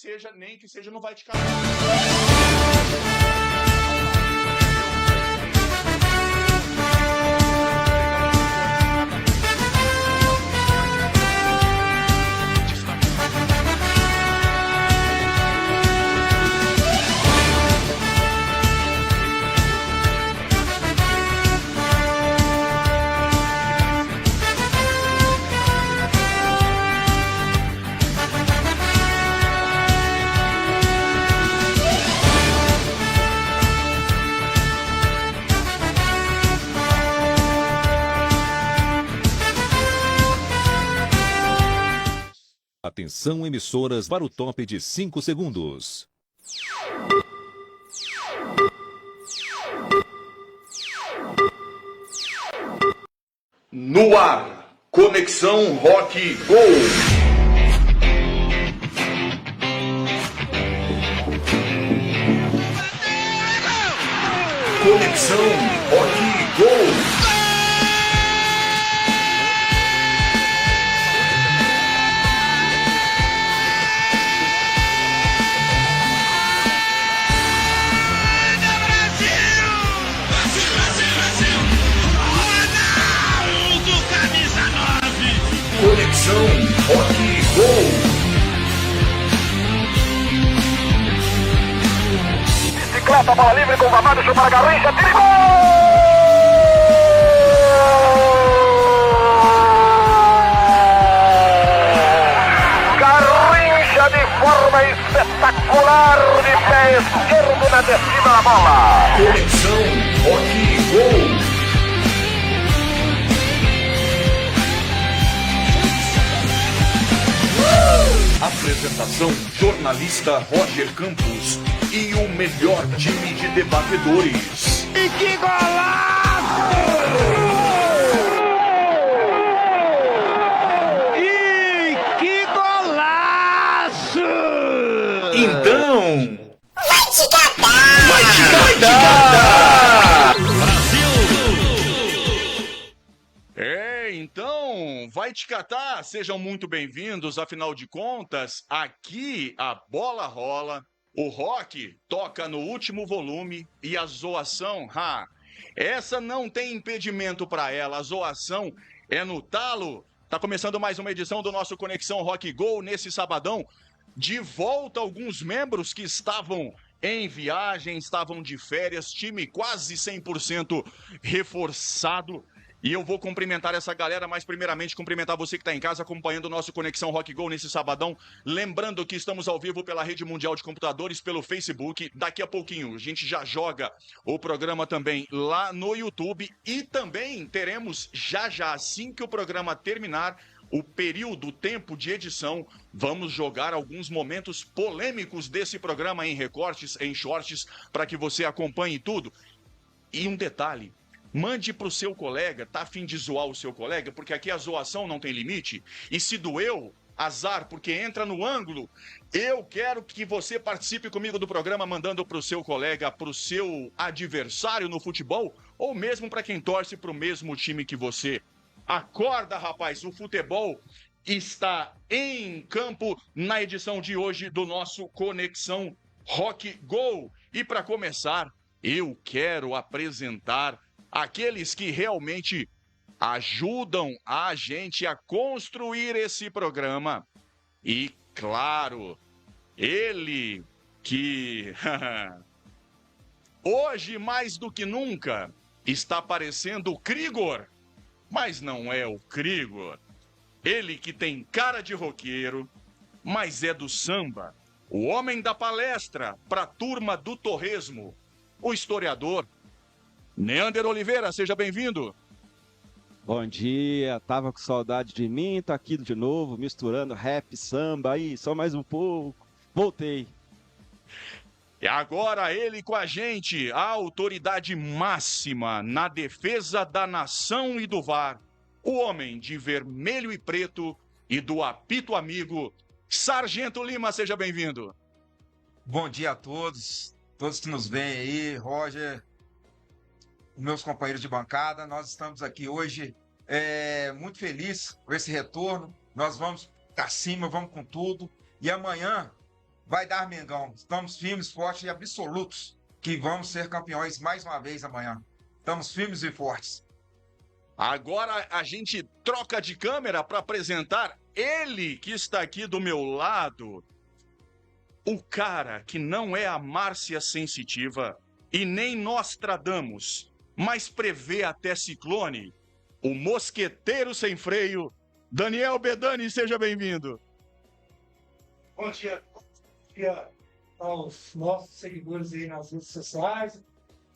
seja, não vai te calar. Atenção, emissoras, para o top de 5 segundos. No ar, Conexão Rock Go! Conexão Rock Go! Conexão Rock Go! Bicicleta, bola livre com o Vavá, deixou para Garrincha, tira e gol! Garrincha de forma espetacular, de pé esquerdo na descida da bola. Conexão Rock Go! Apresentação: jornalista Roger Campos e o melhor time de debatedores. E que golaço! E que golaço! Então, Vai te catar! vai te catar! Então, vai te catar, sejam muito bem-vindos, afinal de contas, aqui a bola rola, o rock toca no último volume e a zoação, essa não tem impedimento para ela, a zoação é no talo. Tá começando mais uma edição do nosso Conexão Rock Go nesse sabadão, de volta alguns membros que estavam em viagem, estavam de férias, time quase 100% reforçado. E eu vou cumprimentar essa galera, mas primeiramente cumprimentar você que está em casa acompanhando o nosso Conexão Rock Go nesse sabadão. Lembrando que estamos ao vivo pela Rede Mundial de Computadores, pelo Facebook. Daqui a pouquinho a gente já joga o programa também lá no YouTube. E também teremos já assim que o programa terminar, o período, o tempo de edição, vamos jogar alguns momentos polêmicos desse programa em recortes, em shorts, para que você acompanhe tudo. E um detalhe. Mande pro seu colega, tá a fim de zoar o seu colega, porque aqui a zoação não tem limite. E se doeu, azar, porque entra no ângulo. Eu quero que você participe comigo do programa, mandando pro seu colega, pro seu adversário no futebol, ou mesmo para quem torce pro mesmo time que você. Acorda, rapaz, o futebol está em campo na edição de hoje do nosso Conexão Rock Go. E para começar, eu quero apresentar aqueles que realmente ajudam a gente a construir esse programa. E, claro, ele que hoje, mais do que nunca, está parecendo o Krigor, mas não é o Krigor. Ele que tem cara de roqueiro, mas é do samba. O homem da palestra para a turma do torresmo. O historiador Neander Oliveira, seja bem-vindo. Bom dia, tava com saudade de mim, tô aqui de novo, misturando rap, samba, aí, só mais um pouco, voltei. E agora ele com a gente, a autoridade máxima na defesa da nação e do VAR, o homem de vermelho e preto e do apito amigo, Sargento Lima, seja bem-vindo. Bom dia a todos que nos veem aí, Roger, meus companheiros de bancada. Nós estamos aqui hoje muito felizes com esse retorno. Nós vamos para cima, vamos com tudo. E amanhã vai dar Mengão. Estamos firmes, fortes e absolutos que vamos ser campeões mais uma vez amanhã. Estamos firmes e fortes. Agora a gente troca de câmera para apresentar ele que está aqui do meu lado. O cara que não é a Márcia Sensitiva e nem Nostradamus, mas prevê até ciclone. O mosqueteiro sem freio, Daniel Bedani, seja bem-vindo. Bom dia aos nossos seguidores aí nas redes sociais,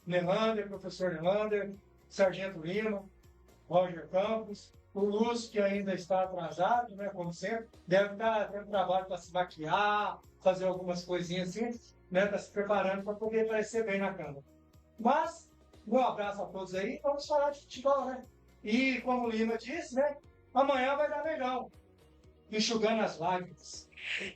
Nelander, professor Nelander, Sargento Lima, Roger Campos, o Lúcio, que ainda está atrasado, né, como sempre, deve estar tendo trabalho para se maquiar, fazer algumas coisinhas assim, né, está se preparando para poder aparecer bem na câmera. Mas, um abraço a todos aí, vamos falar de futebol, né? E, como o Lima disse, né, amanhã vai dar legal, enxugando as lágrimas.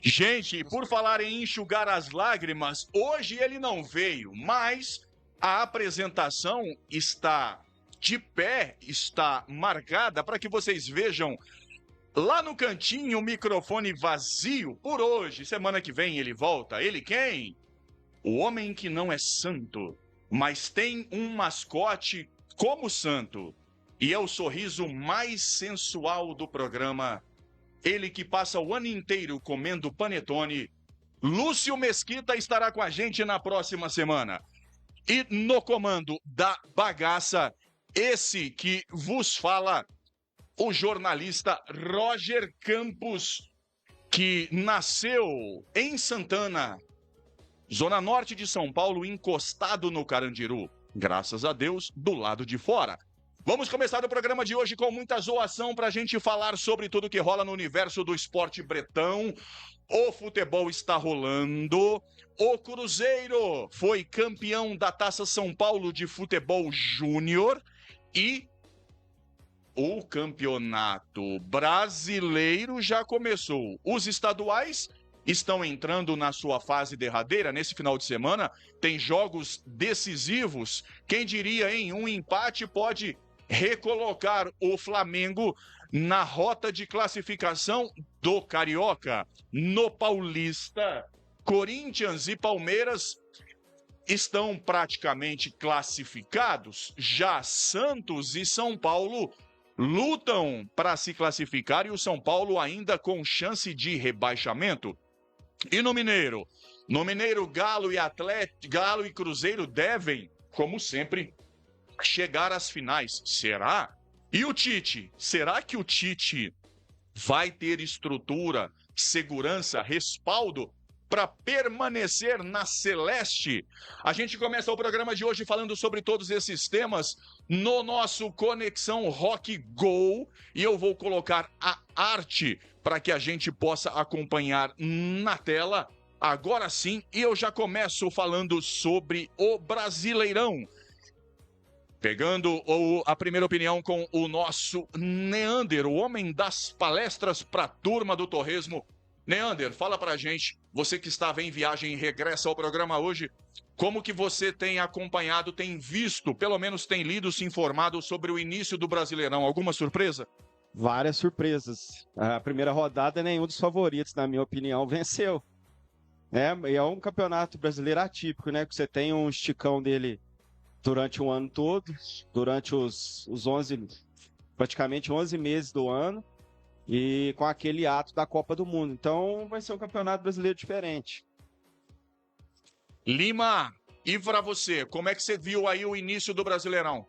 Gente, por falar em enxugar as lágrimas, hoje ele não veio, mas a apresentação está de pé, está marcada para que vocês vejam lá no cantinho o microfone vazio por hoje. Semana que vem ele volta. Ele quem? O homem que não é santo, mas tem um mascote como santo. E é o sorriso mais sensual do programa. Ele que passa o ano inteiro comendo panetone. Lúcio Mesquita estará com a gente na próxima semana. E no comando da bagaça, esse que vos fala, o jornalista Roger Campos, que nasceu em Santana, zona norte de São Paulo, encostado no Carandiru. Graças a Deus, do lado de fora. Vamos começar o programa de hoje com muita zoação para a gente falar sobre tudo que rola no universo do esporte bretão. O futebol está rolando. O Cruzeiro foi campeão da Taça São Paulo de Futebol Júnior e o Campeonato Brasileiro já começou. Os estaduais estão entrando na sua fase derradeira. Nesse final de semana tem jogos decisivos. Quem diria, hein? Um empate pode recolocar o Flamengo na rota de classificação do Carioca. No Paulista, Corinthians e Palmeiras estão praticamente classificados. Já Santos e São Paulo lutam para se classificar e o São Paulo ainda com chance de rebaixamento. E no Mineiro? No Mineiro, Galo e Cruzeiro devem, como sempre, chegar às finais. Será? E o Tite? Será que o Tite vai ter estrutura, segurança, respaldo para permanecer na Celeste? A gente começa o programa de hoje falando sobre todos esses temas no nosso Conexão Rock Go. E eu vou colocar a arte para que a gente possa acompanhar na tela. Agora sim, e eu já começo falando sobre o Brasileirão. Pegando a primeira opinião com o nosso Neander, o homem das palestras para a turma do Torresmo. Neander, fala pra gente, você que estava em viagem e regressa ao programa hoje, como que você tem acompanhado, tem visto, pelo menos tem lido, se informado sobre o início do Brasileirão? Alguma surpresa? Várias surpresas. A primeira rodada, nenhum dos favoritos, na minha opinião, venceu. É um campeonato brasileiro atípico, né? Que você tem um esticão dele durante o ano todo, durante os 11, praticamente 11 meses do ano, e com aquele ato da Copa do Mundo. Então vai ser um campeonato brasileiro diferente. Lima, e para você, como é que você viu aí o início do Brasileirão?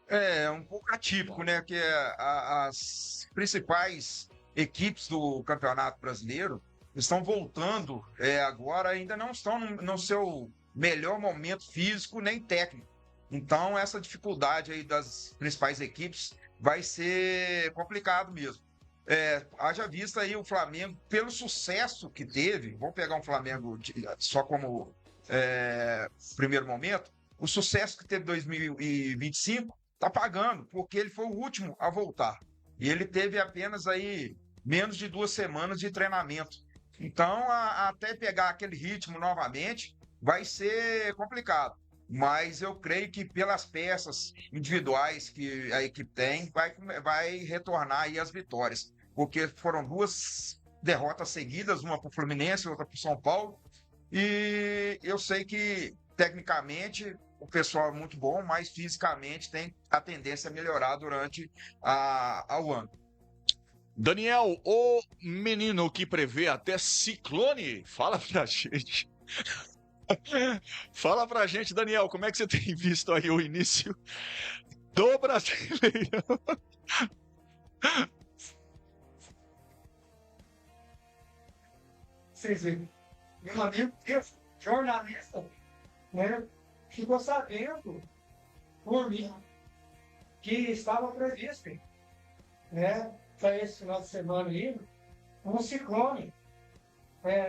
É um pouco atípico, né? Que as principais equipes do Campeonato Brasileiro estão voltando agora, ainda não estão no seu melhor momento físico nem técnico. Então, essa dificuldade aí das principais equipes vai ser complicado mesmo. Haja vista aí o Flamengo, pelo sucesso que teve, vamos pegar um Flamengo só como primeiro momento, o sucesso que teve em 2025 está pagando, porque ele foi o último a voltar. E ele teve apenas aí menos de 2 semanas de treinamento. Então, até pegar aquele ritmo novamente, vai ser complicado. Mas eu creio que pelas peças individuais que a equipe tem, vai retornar aí as vitórias. Porque foram 2 derrotas seguidas, uma para o Fluminense e outra para o São Paulo. E eu sei que, tecnicamente, o pessoal é muito bom, mas fisicamente tem a tendência a melhorar durante o ano. Daniel, o menino que prevê até ciclone, fala pra gente. Fala pra gente, Daniel, como é que você tem visto aí o início do Brasileirão? Vocês veem, meu amigo, jornalista, né, ficou sabendo por mim que estava previsto, né, para esse final de semana aí, um ciclone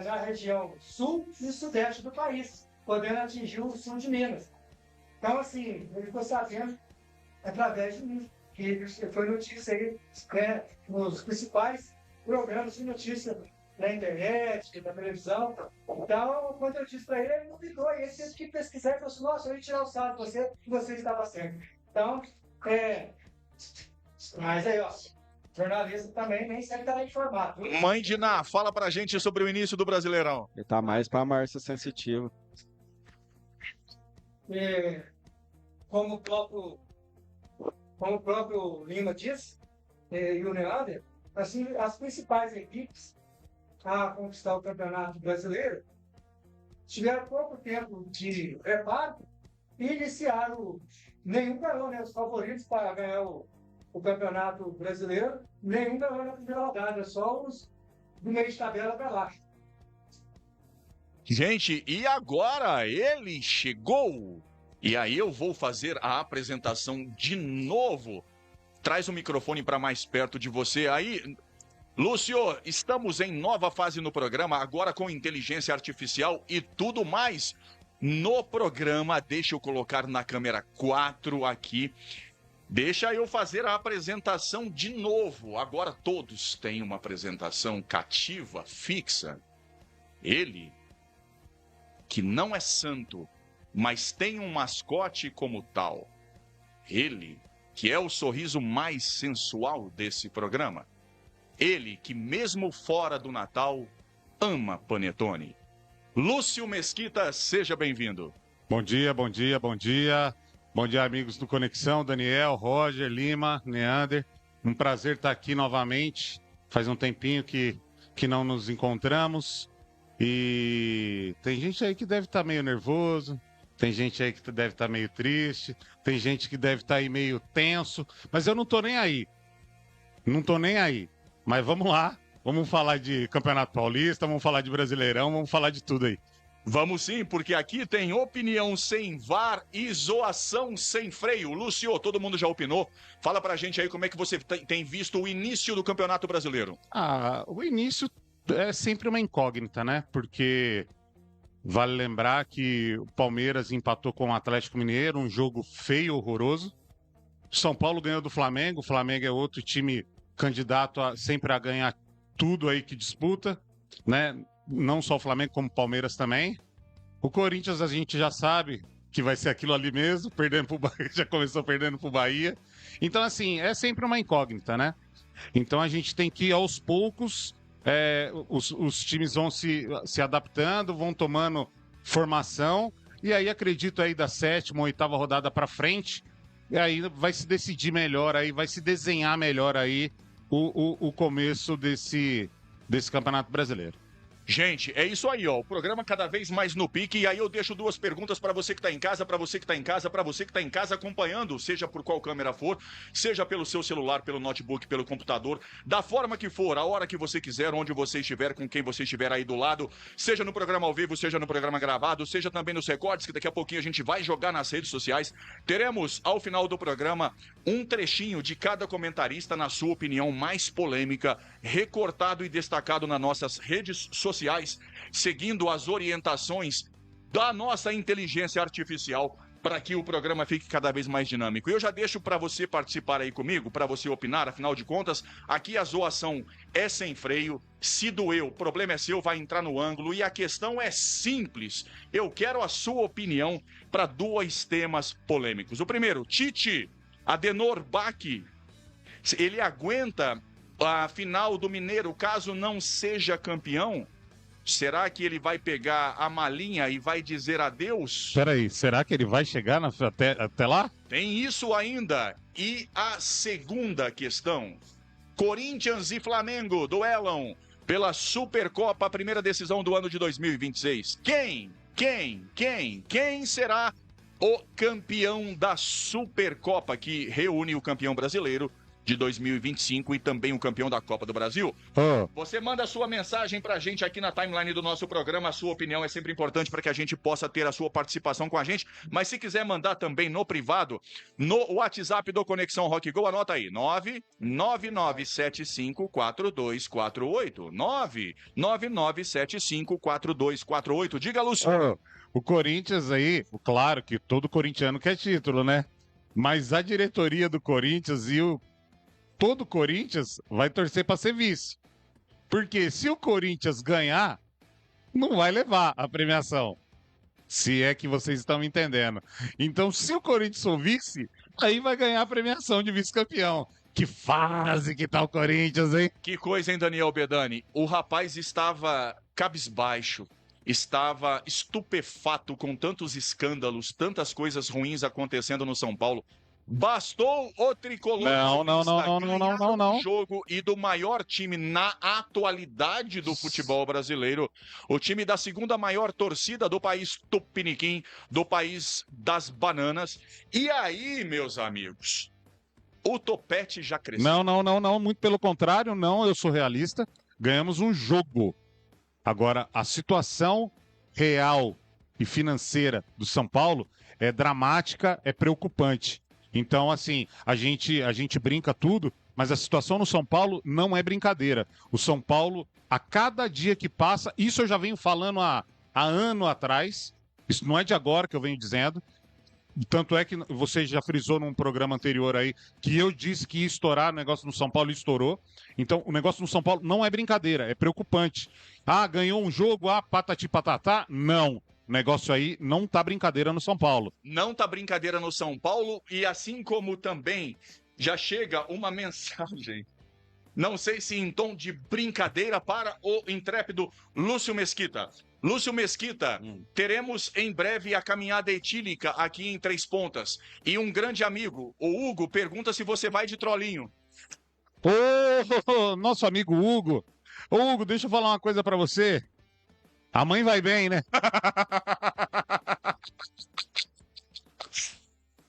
na região sul e sudeste do país, podendo atingir o sul de Minas. Então, assim, ele ficou sabendo através de mim, que foi notícia aí nos principais programas de notícia da internet, da televisão. Então, quando eu disse para ele, ele duvidou, e ele teve que pesquisar e falou assim: nossa, eu ia tirar o saldo de você, que você estava certo. Então, mas aí, ó, jornalista também nem sempre está informado. Mãe de Ná, fala pra gente sobre o início do Brasileirão. Ele tá mais pra Márcia Sensitiva. Como o próprio Lima disse, e o Neander, assim, as principais equipes a conquistar o Campeonato Brasileiro tiveram pouco tempo de preparo e iniciaram, nenhum ganhou, né? Os favoritos para ganhar o Campeonato Brasileiro, nenhum ganhou na primeira rodada, só os do meio de tabela para lá. Gente, e agora ele chegou. E aí eu vou fazer a apresentação de novo. Traz o microfone para mais perto de você aí. Lúcio, estamos em nova fase no programa, agora com inteligência artificial e tudo mais no programa. Deixa eu colocar na câmera 4 aqui. Deixa eu fazer a apresentação de novo. Agora todos têm uma apresentação cativa, fixa. Ele, que não é santo, mas tem um mascote como tal. Ele, que é o sorriso mais sensual desse programa. Ele, que mesmo fora do Natal, ama panetone. Lúcio Mesquita, seja bem-vindo. Bom dia, bom dia, bom dia. Bom dia, amigos do Conexão, Daniel, Roger, Lima, Neander. Um prazer estar aqui novamente. Faz um tempinho que não nos encontramos. E tem gente aí que deve estar meio nervoso. Tem gente aí que deve estar meio triste. Tem gente que deve estar aí meio tenso. Mas eu não tô nem aí. Não tô nem aí. Mas vamos lá. Vamos falar de Campeonato Paulista, vamos falar de Brasileirão, vamos falar de tudo aí. Vamos sim, porque aqui tem opinião sem VAR e zoação sem freio. Lúcio, todo mundo já opinou. Fala pra gente aí como é que você tem visto o início do Campeonato Brasileiro. O início é sempre uma incógnita, né? Porque vale lembrar que o Palmeiras empatou com o Atlético Mineiro, um jogo feio, horroroso. São Paulo ganhou do Flamengo, o Flamengo é outro time candidato sempre a ganhar tudo aí que disputa, né? Não só o Flamengo, como o Palmeiras também. O Corinthians a gente já sabe que vai ser aquilo ali mesmo, perdendo pro Bahia, já começou perdendo pro Bahia. Então, assim, é sempre uma incógnita, né? Então a gente tem que ir aos poucos, os times vão se adaptando, vão tomando formação, e aí acredito aí da 7ª ou 8ª rodada para frente, e aí vai se decidir melhor aí, vai se desenhar melhor aí o começo desse Campeonato Brasileiro. Gente, é isso aí, ó. O programa cada vez mais no pique. E aí eu deixo duas perguntas para você que tá em casa, para você que tá em casa, para você que tá em casa acompanhando, seja por qual câmera for, seja pelo seu celular, pelo notebook, pelo computador, da forma que for, a hora que você quiser, onde você estiver, com quem você estiver aí do lado, seja no programa ao vivo, seja no programa gravado, seja também nos recortes, que daqui a pouquinho a gente vai jogar nas redes sociais. Teremos, ao final do programa, um trechinho de cada comentarista, na sua opinião mais polêmica, recortado e destacado nas nossas redes sociais, seguindo as orientações da nossa inteligência artificial para que o programa fique cada vez mais dinâmico. E eu já deixo para você participar aí comigo, para você opinar, afinal de contas, aqui a zoação é sem freio, se doeu, o problema é seu, vai entrar no ângulo, e a questão é simples. Eu quero a sua opinião para dois temas polêmicos. O primeiro, Tite, Adenor Bach, ele aguenta a final do Mineiro caso não seja campeão? Será que ele vai pegar a malinha e vai dizer adeus? Peraí, será que ele vai chegar até lá? Tem isso ainda. E a segunda questão. Corinthians e Flamengo duelam pela Supercopa, a primeira decisão do ano de 2026. Quem será o campeão da Supercopa, que reúne o campeão brasileiro de 2025 e também o campeão da Copa do Brasil? Você manda a sua mensagem pra gente aqui na timeline do nosso programa. A sua opinião é sempre importante para que a gente possa ter a sua participação com a gente. Mas se quiser mandar também no privado, no WhatsApp do Conexão Rock Go, anota aí: 999754248. 999754248. Diga, Lúcio. O Corinthians aí, claro que todo corintiano quer título, né? Mas a diretoria do Corinthians e todo Corinthians vai torcer para ser vice. Porque se o Corinthians ganhar, não vai levar a premiação. Se é que vocês estão entendendo. Então, se o Corinthians for vice, aí vai ganhar a premiação de vice-campeão. Que fase que tá o Corinthians, hein? Que coisa, hein, Daniel Bedani? O rapaz estava cabisbaixo, estava estupefato com tantos escândalos, tantas coisas ruins acontecendo no São Paulo. Bastou o tricolor não. jogo e do maior time na atualidade do futebol brasileiro, o time da segunda maior torcida do país tupiniquim, do país das bananas. E aí, meus amigos, o topete já cresceu. Não, muito pelo contrário, não, eu sou realista. Ganhamos um jogo. Agora, a situação real e financeira do São Paulo é dramática, é preocupante. Então, assim, a gente brinca tudo, mas a situação no São Paulo não é brincadeira. O São Paulo, a cada dia que passa, isso eu já venho falando há ano atrás, isso não é de agora que eu venho dizendo, tanto é que você já frisou num programa anterior aí, que eu disse que ia estourar o negócio no São Paulo e estourou. Então, o negócio no São Paulo não é brincadeira, é preocupante. Ah, ganhou um jogo, patati patatá? Não. O negócio aí não tá brincadeira no São Paulo. Não tá brincadeira no São Paulo, e assim como também já chega uma mensagem, não sei se em tom de brincadeira, para o intrépido Lúcio Mesquita. Lúcio Mesquita, teremos em breve a caminhada etílica aqui em Três Pontas. E um grande amigo, o Hugo, pergunta se você vai de trolinho. Ô, nosso amigo Hugo. Ô, Hugo, deixa eu falar uma coisa pra você. A mãe vai bem, né?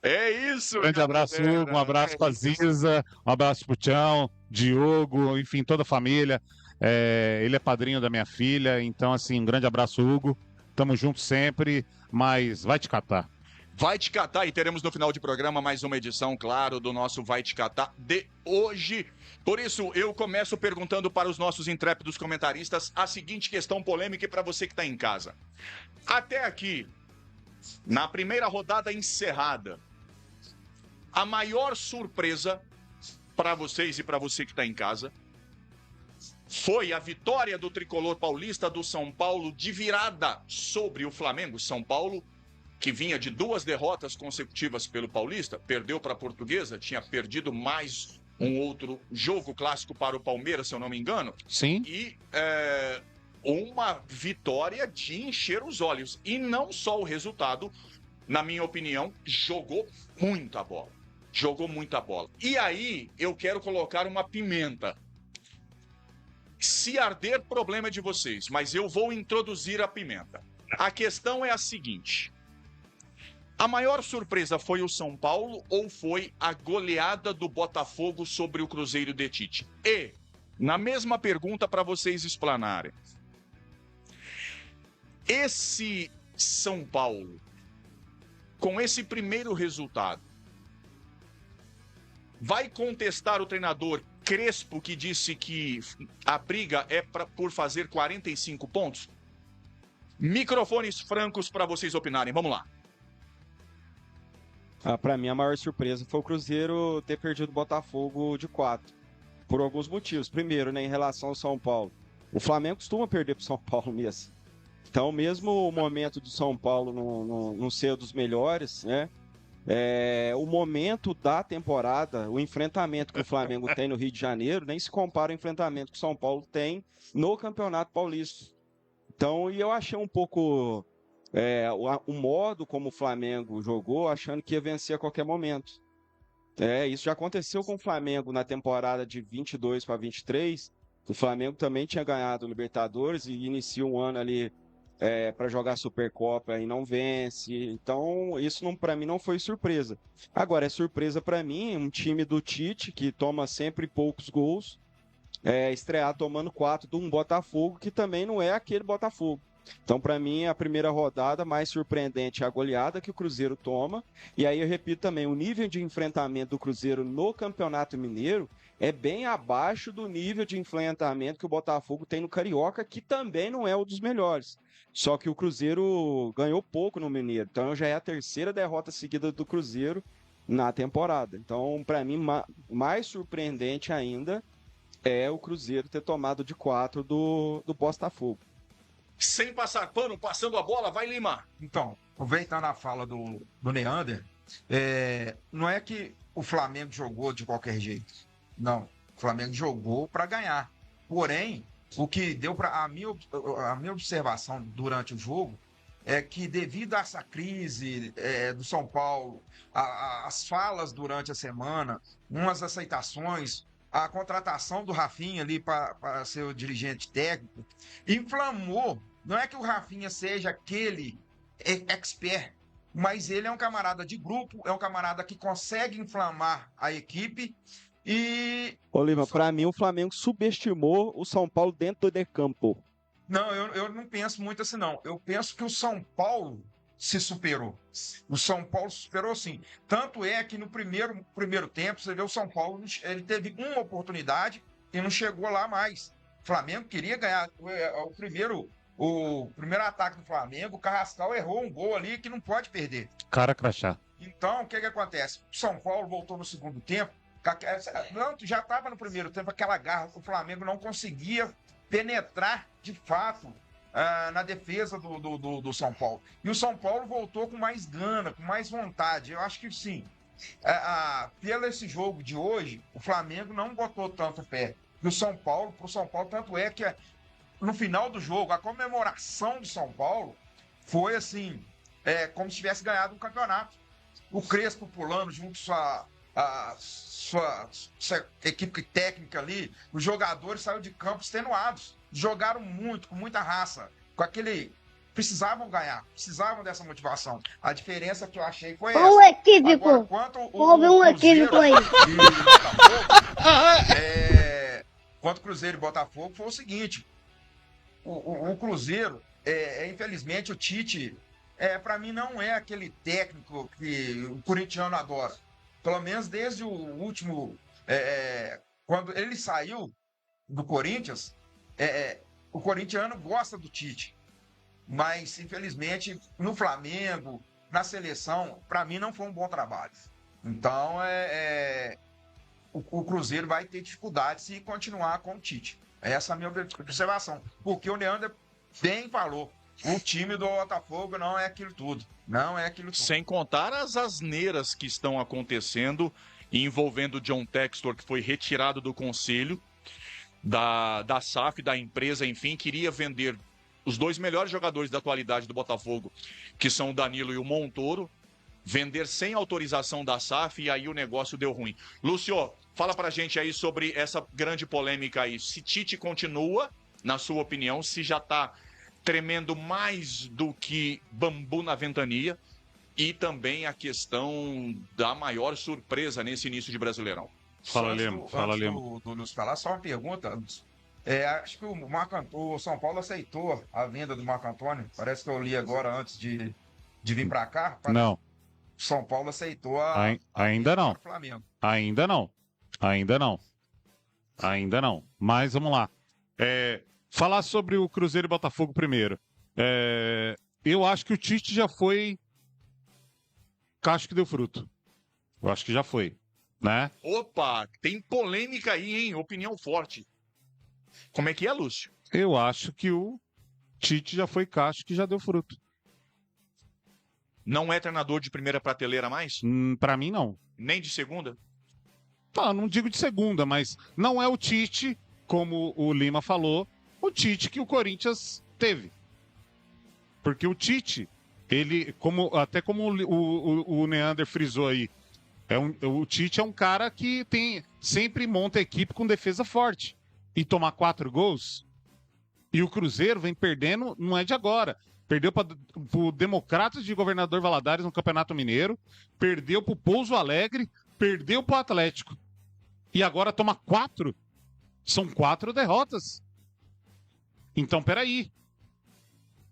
É isso. Grande abraço, Hugo. Um abraço pra Ziza. Um abraço pro Tião, Diogo, enfim, toda a família. Ele é padrinho da minha filha. Então, assim, um grande abraço, Hugo. Tamo junto sempre, mas vai te catar. Vai te catar, e teremos no final de programa mais uma edição, claro, do nosso Vai Te Catar de hoje. Por isso, eu começo perguntando para os nossos intrépidos comentaristas a seguinte questão polêmica para você que está em casa. Até aqui, na primeira rodada encerrada, a maior surpresa para vocês e para você que está em casa foi a vitória do tricolor paulista do São Paulo de virada sobre o Flamengo. São Paulo, que vinha de 2 derrotas consecutivas pelo Paulista, perdeu para a Portuguesa, tinha perdido mais um outro jogo clássico para o Palmeiras, se eu não me engano. Sim. E uma vitória de encher os olhos. E não só o resultado, na minha opinião, jogou muita bola. Jogou muita bola. E aí, eu quero colocar uma pimenta. Se arder, problema é de vocês, mas eu vou introduzir a pimenta. A questão é a seguinte: a maior surpresa foi o São Paulo ou foi a goleada do Botafogo sobre o Cruzeiro de Tite? E, na mesma pergunta para vocês explanarem, esse São Paulo, com esse primeiro resultado, vai contestar o treinador Crespo, que disse que a briga é por fazer 45 pontos? Microfones francos para vocês opinarem. Vamos lá. Para mim, a maior surpresa foi o Cruzeiro ter perdido o Botafogo de 4. Por alguns motivos. Primeiro, né, em relação ao São Paulo. O Flamengo costuma perder para o São Paulo mesmo. Então, mesmo o momento do São Paulo não ser dos melhores, né? O momento da temporada, o enfrentamento que o Flamengo tem no Rio de Janeiro, nem se compara ao enfrentamento que o São Paulo tem no Campeonato Paulista. Então, e eu achei um pouco o modo como o Flamengo jogou, achando que ia vencer a qualquer momento. Isso já aconteceu com o Flamengo na temporada de 22 para 23. O Flamengo também tinha ganhado o Libertadores e inicia um ano ali para jogar Supercopa e não vence. Então, isso para mim não foi surpresa. Agora, é surpresa para mim um time do Tite, que toma sempre poucos gols, estrear tomando 4 de um Botafogo, que também não é aquele Botafogo. Então, para mim, a primeira rodada mais surpreendente é a goleada que o Cruzeiro toma. E aí eu repito também, o nível de enfrentamento do Cruzeiro no Campeonato Mineiro é bem abaixo do nível de enfrentamento que o Botafogo tem no Carioca, que também não é um dos melhores. Só que o Cruzeiro ganhou pouco no Mineiro. Então, já é a terceira derrota seguida do Cruzeiro na temporada. Então, para mim, mais surpreendente ainda é o Cruzeiro ter tomado de 4 do Botafogo. Sem passar pano, passando a bola, vai Lima. Então, aproveitando a fala do Neander, não é que o Flamengo jogou de qualquer jeito. Não, o Flamengo jogou para ganhar. Porém, o que deu para a minha observação durante o jogo é que devido a essa crise do São Paulo, as falas durante a semana, umas aceitações, a contratação do Rafinha ali para ser o dirigente técnico, inflamou. Não é que o Rafinha seja aquele expert, mas ele é um camarada de grupo, é um camarada que consegue inflamar a equipe e... Ô Lima, para mim o Flamengo subestimou o São Paulo dentro do campo. Não, eu não penso muito assim, não. Eu penso que o São Paulo se superou. O São Paulo se superou, sim. Tanto é que no primeiro tempo, você vê o São Paulo, ele teve uma oportunidade e não chegou lá mais. O Flamengo queria ganhar. O primeiro ataque do Flamengo, o Carrascal errou um gol ali que não pode perder. Cara crachá. Então, o que acontece? O São Paulo voltou no segundo tempo, já estava no primeiro tempo, aquela garra, o Flamengo não conseguia penetrar de fato na defesa do São Paulo. E o São Paulo voltou com mais gana, com mais vontade. Eu acho que sim. Pelo esse jogo de hoje, o Flamengo não botou tanto pé. E pro São Paulo, tanto é que no final do jogo, a comemoração do São Paulo foi assim, como se tivesse ganhado um campeonato. O Crespo pulando junto à sua equipe técnica ali, os jogadores saíram de campo extenuados, jogaram muito, com muita raça, com aquele... Precisavam ganhar, precisavam dessa motivação. A diferença que eu achei foi essa. Um equívoco. Agora, quanto Houve um equívoco aí. Quanto Cruzeiro e Botafogo, foi o seguinte. O Cruzeiro, infelizmente, o Tite, para mim, não é aquele técnico que o corintiano adora. Pelo menos desde o último... quando ele saiu do Corinthians, o corintiano gosta do Tite. Mas, infelizmente, no Flamengo, na seleção, para mim não foi um bom trabalho. Então, o Cruzeiro vai ter dificuldade se continuar com o Tite. Essa é a minha observação. Porque o Neander bem falou, o time do Botafogo não é aquilo tudo. Não é aquilo tudo. Sem contar as asneiras que estão acontecendo, envolvendo o John Textor, que foi retirado do conselho da SAF, da empresa, enfim, queria vender os dois melhores jogadores da atualidade do Botafogo, que são o Danilo e o Montoro, vender sem autorização da SAF, e aí o negócio deu ruim. Lúcio, fala pra gente aí sobre essa grande polêmica aí. Se Tite continua, na sua opinião, se já tá tremendo mais do que bambu na ventania, e também a questão da maior surpresa nesse início de Brasileirão. Fala, Lemo. Do Lúcio falar, só uma pergunta, Lúcio. Acho que o São Paulo aceitou a venda do Marco Antônio. Parece que eu li agora antes de vir para cá. Não. São Paulo aceitou ainda não. Flamengo. Ainda não. Mas vamos lá. Falar sobre o Cruzeiro e Botafogo primeiro. Eu acho que o Tite já foi cacho que deu fruto. Eu acho que já foi, né? Opa, tem polêmica aí, hein? Opinião forte. Como é que é, Lúcio? Eu acho que o Tite já foi cacho que já deu fruto. Não é treinador de primeira prateleira mais? Pra mim, não. Nem de segunda? Não digo de segunda, mas não é o Tite, como o Lima falou, o Tite que o Corinthians teve. Porque o Tite, ele, até como o Neander frisou aí, o Tite é um cara que sempre monta a equipe com defesa forte. E tomar 4 gols, e o Cruzeiro vem perdendo, não é de agora. Perdeu para o Democratas de Governador Valadares no Campeonato Mineiro, perdeu para o Pouso Alegre, perdeu para o Atlético. E agora toma 4. São 4 derrotas. Então, peraí.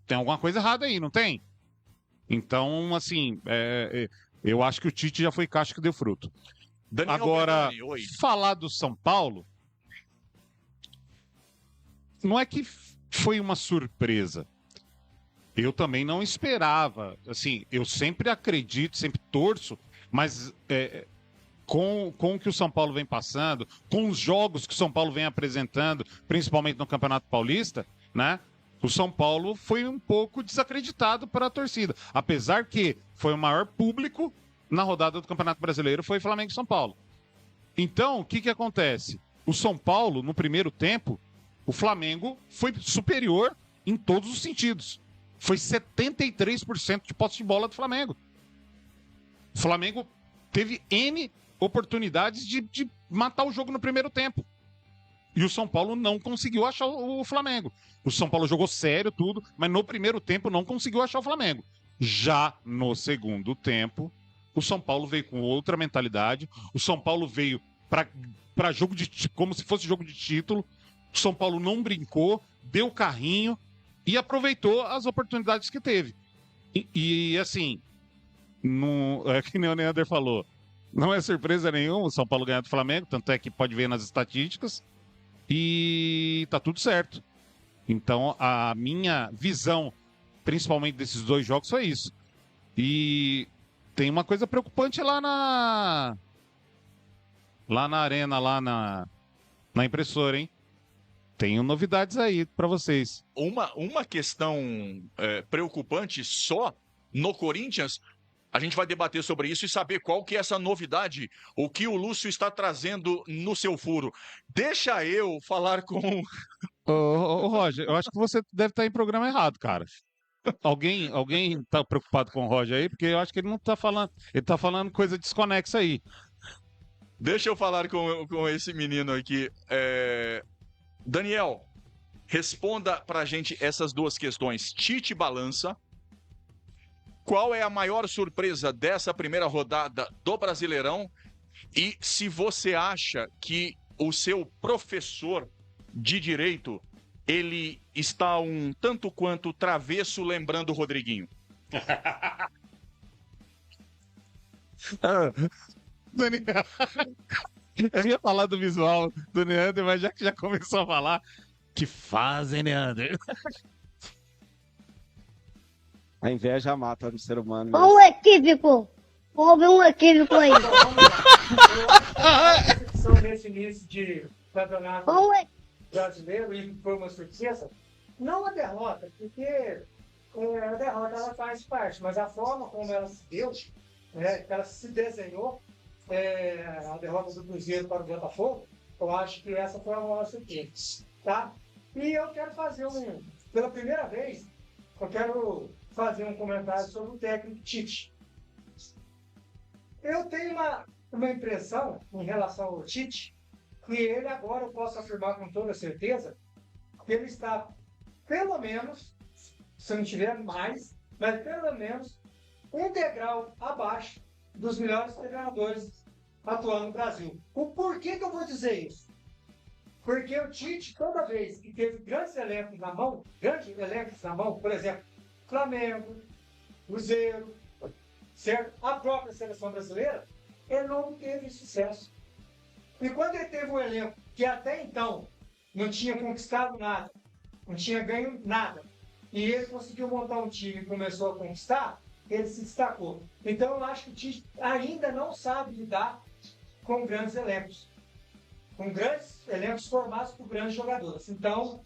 Tem alguma coisa errada aí, não tem? Então, assim, eu acho que o Tite já foi caixa que deu fruto. Daniel Agora, Pedani, oi. falar do São Paulo, não é que foi uma surpresa. Eu também não esperava. Assim, eu sempre acredito, sempre torço, mas com o que o São Paulo vem passando, com os jogos que o São Paulo vem apresentando, principalmente no Campeonato Paulista, né? O São Paulo foi um pouco desacreditado para a torcida. Apesar que foi o maior público na rodada do Campeonato Brasileiro, foi Flamengo e São Paulo. Então, o que acontece? O São Paulo, no primeiro tempo, o Flamengo foi superior em todos os sentidos. Foi 73% de posse de bola do Flamengo. O Flamengo teve N oportunidades de matar o jogo no primeiro tempo. E o São Paulo não conseguiu achar o Flamengo. O São Paulo jogou sério, tudo, mas no primeiro tempo não conseguiu achar o Flamengo. Já no segundo tempo, o São Paulo veio com outra mentalidade. O São Paulo veio para jogo como se fosse jogo de título. O São Paulo não brincou, deu carrinho e aproveitou as oportunidades que teve. E assim, é que nem o Neander falou, não é surpresa nenhuma o São Paulo ganhar do Flamengo, tanto é que pode ver nas estatísticas. E tá tudo certo. Então, a minha visão, principalmente desses 2 jogos, foi isso. E tem uma coisa preocupante lá na arena, lá na impressora, hein? Tenho novidades aí para vocês. Uma questão preocupante só no Corinthians, a gente vai debater sobre isso e saber qual que é essa novidade, o que o Lúcio está trazendo no seu furo. Deixa eu falar com... Ô, Roger, eu acho que você deve estar em programa errado, cara. Alguém tá preocupado com o Roger aí? Porque eu acho que ele não tá falando... Ele tá falando coisa desconexa aí. Deixa eu falar com esse menino aqui. Daniel, responda pra gente essas 2 questões. Tite balança. Qual é a maior surpresa dessa primeira rodada do Brasileirão? E se você acha que o seu professor de direito, ele está um tanto quanto travesso, lembrando o Rodriguinho? Daniel, eu ia falar do visual do Neander, mas já que já começou a falar, que fazem, Neander? A inveja mata no ser humano. Olha o equívoco. Houve um equívoco aí. São nesse início de campeonato Olha brasileiro e foi uma surpresa. Não a derrota, porque a derrota ela faz parte, mas a forma como ela se deu, que ela se desenhou, a derrota do Cruzeiro para o Botafogo, eu acho que essa foi a maior surpresa, tá? E eu quero fazer pela primeira vez, eu quero fazer um comentário sobre o técnico Tite. Eu tenho uma impressão em relação ao Tite, que ele agora, eu posso afirmar com toda certeza, que ele está, pelo menos, se não tiver mais, mas pelo menos, um degrau abaixo dos melhores treinadores atuando no Brasil. O porquê que eu vou dizer isso? Porque o Tite, toda vez que teve grandes elencos na mão, por exemplo, Flamengo, Cruzeiro, certo? A própria seleção brasileira, ele não teve sucesso. E quando ele teve um elenco que até então não tinha conquistado nada, não tinha ganho nada, e ele conseguiu montar um time e começou a conquistar, ele se destacou. Então eu acho que o Tite ainda não sabe lidar com grandes elencos. Com grandes elencos formados por grandes jogadores. Então,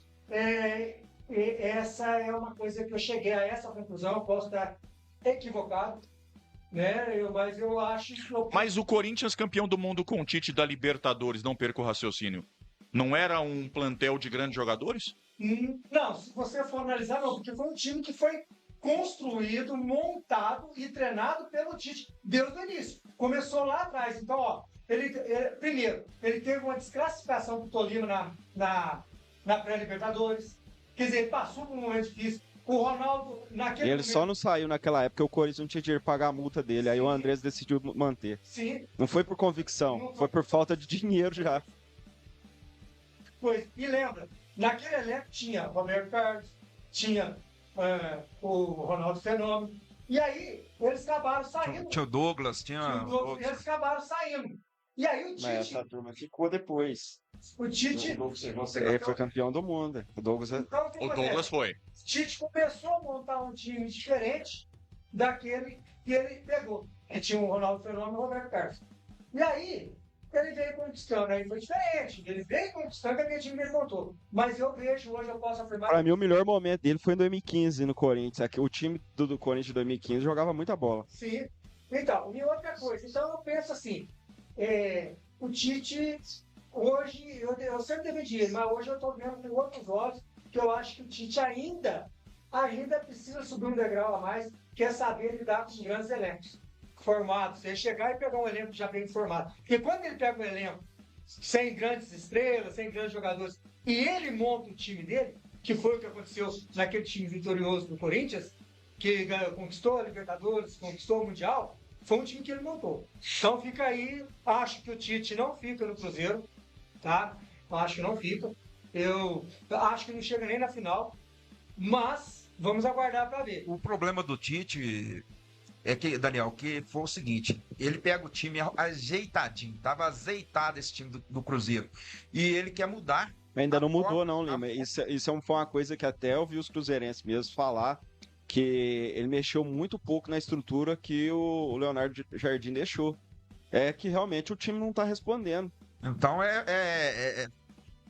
essa é uma coisa que eu cheguei a essa conclusão, eu posso estar equivocado, né? Mas eu acho que... Mas o Corinthians campeão do mundo com o Tite da Libertadores, não perca o raciocínio, não era um plantel de grandes jogadores? Não, se você for analisar, não, porque foi um time que foi construído, montado e treinado pelo Tite desde o início. Começou lá atrás. Então, ó, primeiro, ele teve uma desclassificação pro Tolima na pré-Libertadores. Quer dizer, ele passou por um momento difícil. O Ronaldo, naquele Ele momento... só não saiu naquela época, o Corinthians não tinha dinheiro para pagar a multa dele. Aí o Andrés decidiu manter. Sim. Não foi por convicção, foi por falta de dinheiro já. Pois, e lembra, naquele elenco tinha Roberto Carlos, tinha o Ronaldo Fenômeno. E aí, eles acabaram saindo. Tinha o Douglas, Eles acabaram saindo. E aí o Tite... Mas essa turma ficou depois. O Tite... Ele foi campeão do mundo. O Douglas... Então, O Douglas foi. O Tite começou a montar um time diferente daquele que ele pegou. Que tinha o Ronaldo Fenômeno e o Roberto Carlos. E aí, ele veio conquistando. Aí foi diferente. Ele veio conquistando aquele time que ele montou. Mas eu vejo, hoje eu posso afirmar... Para mim, o melhor momento dele foi em 2015 no Corinthians. Aqui, o time do Corinthians de 2015 jogava muita bola. Sim. Então, e outra coisa. Então, eu penso assim... o Tite, hoje, eu sempre defendi ele, mas hoje eu estou vendo com outros olhos que eu acho que o Tite ainda precisa subir um degrau a mais, que é saber lidar com os grandes elencos formados. Ele chegar e pegar um elenco já bem formado. Porque quando ele pega um elenco sem grandes estrelas, sem grandes jogadores, e ele monta o time dele, que foi o que aconteceu naquele time vitorioso do Corinthians, que conquistou a Libertadores, conquistou o Mundial, foi um time que ele montou. Então fica aí, acho que o Tite não fica no Cruzeiro, tá? Acho que não fica. Eu acho que não chega nem na final, mas vamos aguardar para ver. O problema do Tite é que, Daniel, que foi o seguinte, ele pega o time ajeitadinho, tava azeitado esse time do Cruzeiro, e ele quer mudar. Ainda não mudou não, Lima. Isso foi uma coisa que até eu vi os cruzeirenses mesmos falar, que ele mexeu muito pouco na estrutura que o Leonardo Jardim deixou. É que realmente o time não tá respondendo. Então é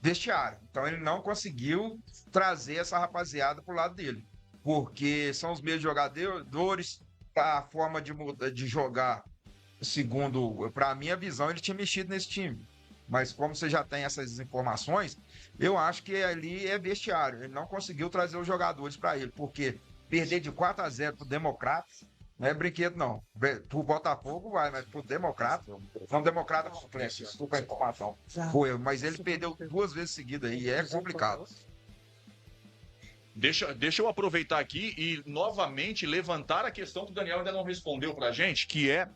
vestiário. Então ele não conseguiu trazer essa rapaziada pro lado dele. Porque são os mesmos jogadores, a forma de jogar, segundo, para minha visão, ele tinha mexido nesse time. Mas como você já tem essas informações, eu acho que ali é vestiário. Ele não conseguiu trazer os jogadores para ele, porque perder de 4-0 pro Democratas não é brinquedo, não. Pro Botafogo vai, mas pro Democrata, não, Democrata complexo, desculpa a informação. Foi, mas ele perdeu 2 vezes seguidas aí, é complicado. Deixa eu aproveitar aqui e novamente levantar a questão que o Daniel ainda não respondeu pra gente, que é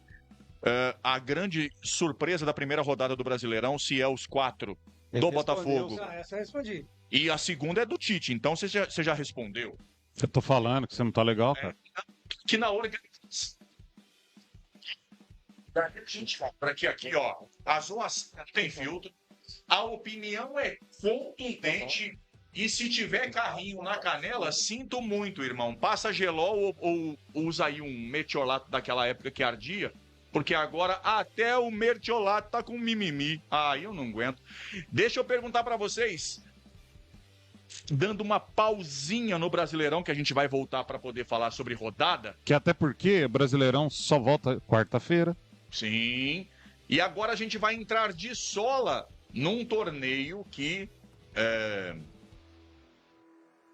a grande surpresa da primeira rodada do Brasileirão, se é os 4 do Botafogo. Essa eu respondi. E a segunda é do Tite, então você já respondeu. Eu tô falando que você não tá legal, cara. Que na hora para que aqui, ó, as zoas tem filtro, a opinião é contundente e se tiver carrinho na canela, sinto muito, irmão. Passa gelol ou usa aí um metiolato daquela época que ardia, porque agora até o mertiolato tá com mimimi. Aí eu não aguento. Deixa eu perguntar para vocês, dando uma pausinha no Brasileirão, que a gente vai voltar para poder falar sobre rodada. Que até porque Brasileirão só volta quarta-feira. Sim. E agora a gente vai entrar de sola num torneio que,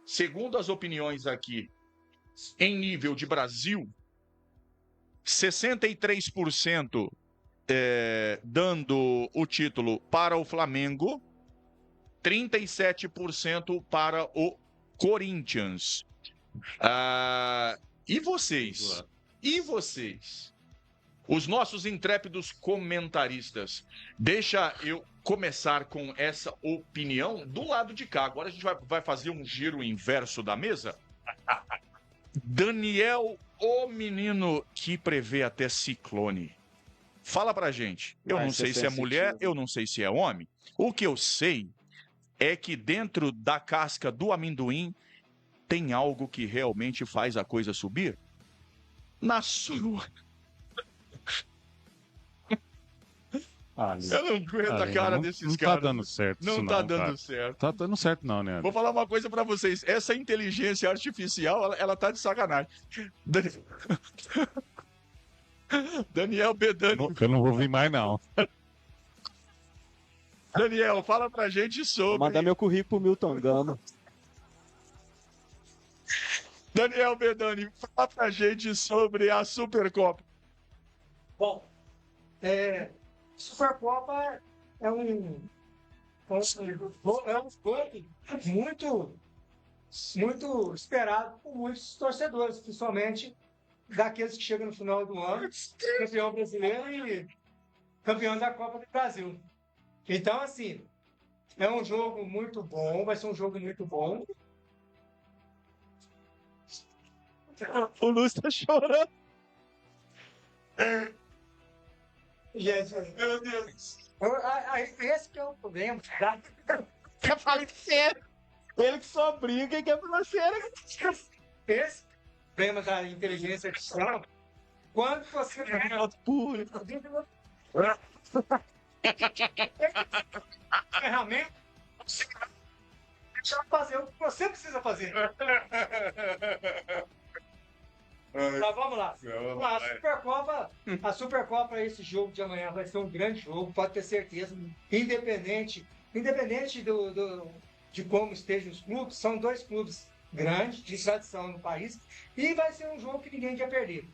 segundo as opiniões aqui, em nível de Brasil, 63% dando o título para o Flamengo, 37% para o Corinthians. E vocês? E vocês? Os nossos intrépidos comentaristas. Deixa eu começar com essa opinião do lado de cá. Agora a gente vai fazer um giro inverso da mesa. Daniel, o menino que prevê até ciclone. Fala pra gente. Eu não sei se é mulher, eu não sei se é homem. O que eu sei é que dentro da casca do amendoim tem algo que realmente faz a coisa subir. Na sua... Eu não aguento a cara desses caras. Não tá dando certo. Não tá dando certo. Tá dando certo não, né? Vou falar uma coisa pra vocês. Essa inteligência artificial, ela tá de sacanagem. Daniel Bedani. Eu não vou vir mais, não. Daniel, fala pra gente sobre... Vou mandar meu currículo pro Milton Gama. Daniel Bedani, fala pra gente sobre a Supercopa. Bom, Supercopa é um esporte muito esperado por muitos torcedores, principalmente daqueles que chegam no final do ano, campeão brasileiro e campeão da Copa do Brasil. Então, assim, é um jogo muito bom, vai ser um jogo muito bom. O Lúcio tá chorando. E é isso aí. Meu Deus. Esse que é o problema. Tá? Quer falecer? Ele que só briga e quer falecer. Esse problema da inteligência artificial, quando você Público. ferramenta, você deixa ela fazer o que você precisa fazer. Tá, vamos lá. A Supercopa, esse jogo de amanhã vai ser um grande jogo, pode ter certeza. Independente de como estejam os clubes, são dois clubes grandes, de tradição no país, e vai ser um jogo que ninguém quer perder.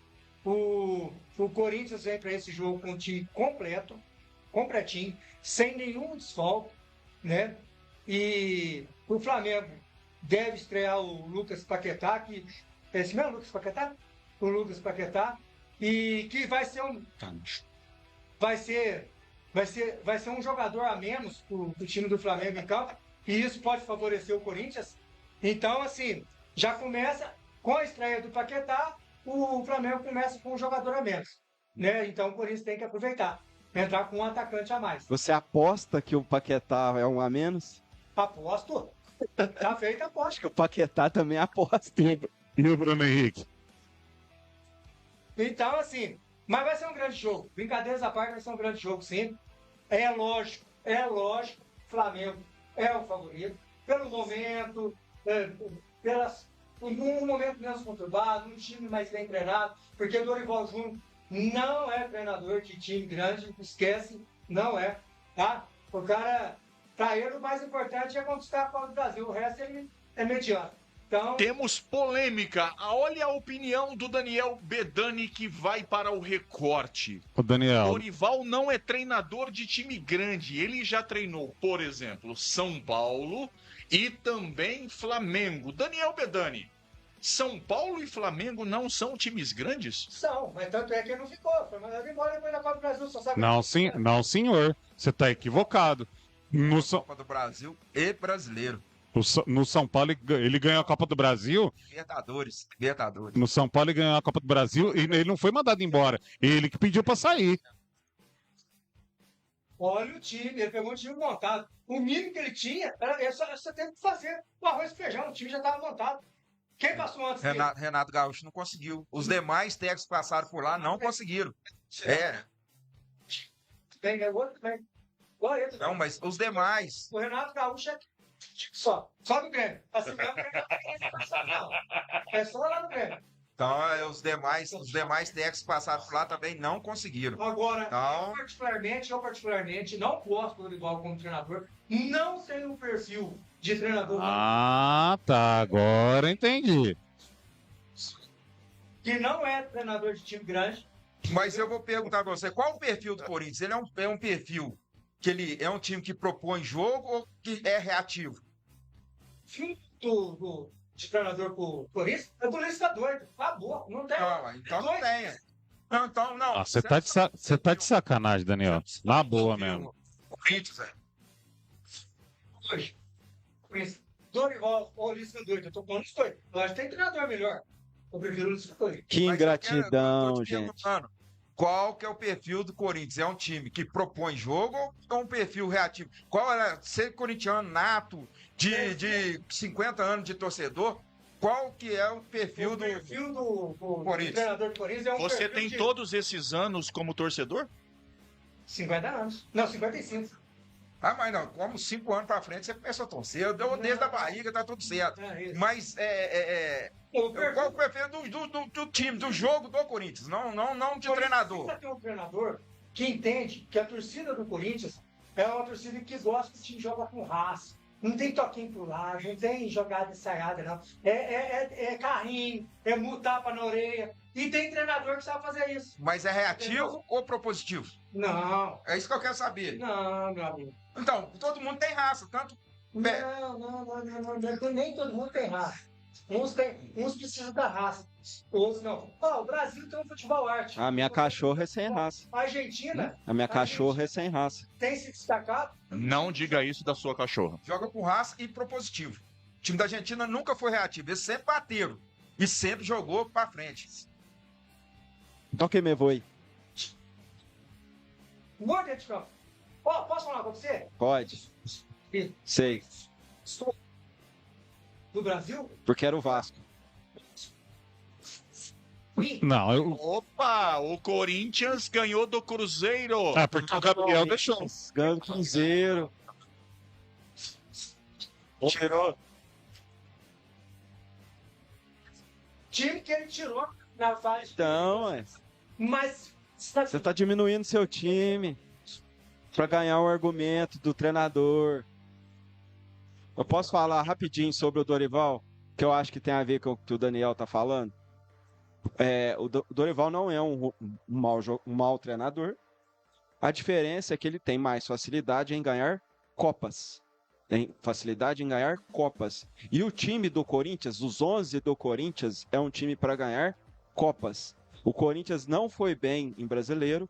O Corinthians vem para esse jogo com um time completinho, sem nenhum desfalque, né? E o Flamengo deve estrear o Lucas Paquetá, que esse mesmo Lucas Paquetá? O Lucas Paquetá, e que vai ser um jogador a menos pro time do Flamengo em campo, e isso pode favorecer o Corinthians. Então, assim, já começa com a estreia do Paquetá, o Flamengo começa com um jogador a menos, né? Então o Corinthians tem que aproveitar, entrar com um atacante a mais. Você aposta que o Paquetá é um a menos? Aposto. Tá feita a aposta. Acho que o Paquetá também aposta. E o Bruno Henrique? Então, assim, mas vai ser um grande jogo. Brincadeiras à parte, vai ser um grande jogo, sim. É lógico, Flamengo é o favorito. Pelo momento, um momento menos conturbado, um time mais bem treinado, porque o Dorival Júnior não é treinador de time grande, esquece, não é, tá? O cara, pra ele, o mais importante é conquistar a Copa do Brasil, o resto ele é mediano. Então, Temos polêmica. Olha a opinião do Daniel Bedani, que vai para o recorte. O Daniel. Dorival não é treinador de time grande. Ele já treinou, por exemplo, São Paulo e também Flamengo. Daniel Bedani, São Paulo e Flamengo não são times grandes? são, mas tanto é que ele não ficou, foi mandado embora depois da Copa do Brasil, só sabe. Não, senhor. Você está equivocado. Copa do Brasil e brasileiro. No São Paulo, ele ganhou a Copa do Brasil. Libertadores. No São Paulo, ele ganhou a Copa do Brasil e ele não foi mandado embora. Ele que pediu para sair. Olha o time, ele pegou um time montado. O mínimo que ele tinha, você tem que fazer o arroz e feijão, o time já estava montado. Quem passou antes dele? Renato Gaúcho não conseguiu. Os demais técnicos que passaram por lá não conseguiram. Tem outro também. Igual ele. Não, mas os demais. O Renato Gaúcho é só do Grêmio. Assim mesmo, é só lá no Grêmio. Então, os demais técnicos que passaram por lá também não conseguiram. Agora, Então... eu particularmente não gosto do Dorival como treinador. Não tenho um perfil de treinador. Ah, tá. Agora entendi. Que não é treinador de time grande. Mas eu vou perguntar pra você, qual o perfil do Corinthians? Ele é um perfil que ele é um time que propõe jogo ou que é reativo? Fim de treinador pro Corinthians, o Corinthians tá doido. Acabou, não tem. Não, então não tem. Não, então não. Ah, você tá de sacanagem, Daniel. Na boa mesmo. Corinthians, velho. Hoje, Dorival ou Lisca doido, eu tô falando isso doido. Eu acho que tem treinador melhor. Eu prefiro o Lisca doido. Que Mas ingratidão, eu tô te gente. perguntando, qual que é o perfil do Corinthians? É um time que propõe jogo ou é um perfil reativo? Qual era ser corintiano nato, de 50 anos de torcedor? Qual que é o perfil do Corinthians? Treinador do Corinthians é um Você perfil tem de todos esses anos como torcedor? 50 anos. Não, 55. Ah, mas não, como 5 anos pra frente você começa a torcer. Deu desde a barriga, tá tudo certo. Isso. Mas qual o perfil do time, do jogo do Corinthians? Não de treinador. Precisa ter um treinador que entende que a torcida do Corinthians é uma torcida que gosta que o time joga com raça, Não tem toquinho pro lado, não tem jogada ensaiada, não. É carrinho, é tapa na orelha. E tem treinador que sabe fazer isso. Mas é reativo ou propositivo? Não. É isso que eu quero saber. Não, meu amigo. Então, todo mundo tem raça, tanto... Não, nem todo mundo tem raça. Uns precisam da raça, outros não. O Brasil tem um futebol arte. A minha cachorra é sem raça. A Argentina A minha cachorra é sem raça. tem se destacado. Não diga isso da sua cachorra. Joga com raça e propositivo. O time da Argentina nunca foi reativo, eles sempre bateram. E sempre jogou pra frente. Então quem me voe? Boa dentro de campo. Posso falar com você? Pode. Sei. Sou do Brasil? Porque era o Vasco. Não, Opa, o Corinthians ganhou do Cruzeiro. porque o Gabriel deixou. Ganhou do Cruzeiro. Tirou. Time que ele tirou na fase. Então, Mas você tá diminuindo seu time pra ganhar o argumento do treinador. Eu posso falar rapidinho sobre o Dorival, que eu acho que tem a ver com o que o Daniel tá falando? O Dorival não é um mau treinador. A diferença é que ele tem mais facilidade em ganhar Copas. Tem facilidade em ganhar Copas. E o time do Corinthians, os 11 do Corinthians, é um time para ganhar Copas. O Corinthians não foi bem em Brasileiro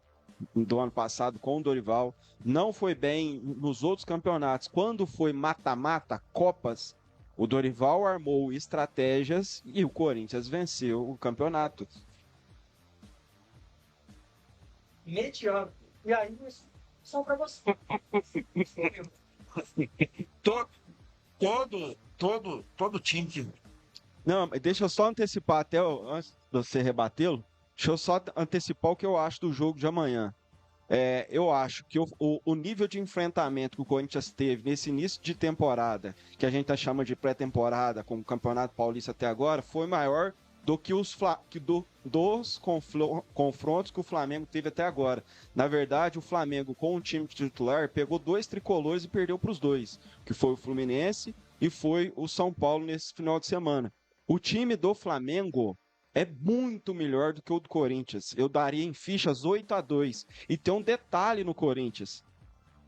do ano passado com o Dorival, não foi bem nos outros campeonatos. Quando foi mata-mata, Copas, o Dorival armou estratégias e o Corinthians venceu o campeonato. mediano. E aí, só para você. Todo time que... Não, mas deixa eu só antecipar antes de você rebatê-lo. Deixa eu só antecipar o que eu acho do jogo de amanhã. Eu acho que o nível de enfrentamento que o Corinthians teve nesse início de temporada, que a gente tá chamando de pré-temporada, com o Campeonato Paulista até agora, foi maior do que dos confrontos que o Flamengo teve até agora. Na verdade, o Flamengo, com o time titular, pegou 2 tricolores e perdeu para os 2, que foi o Fluminense e foi o São Paulo nesse final de semana. O time do Flamengo é muito melhor do que o do Corinthians. Eu daria em fichas 8-2. E tem um detalhe no Corinthians,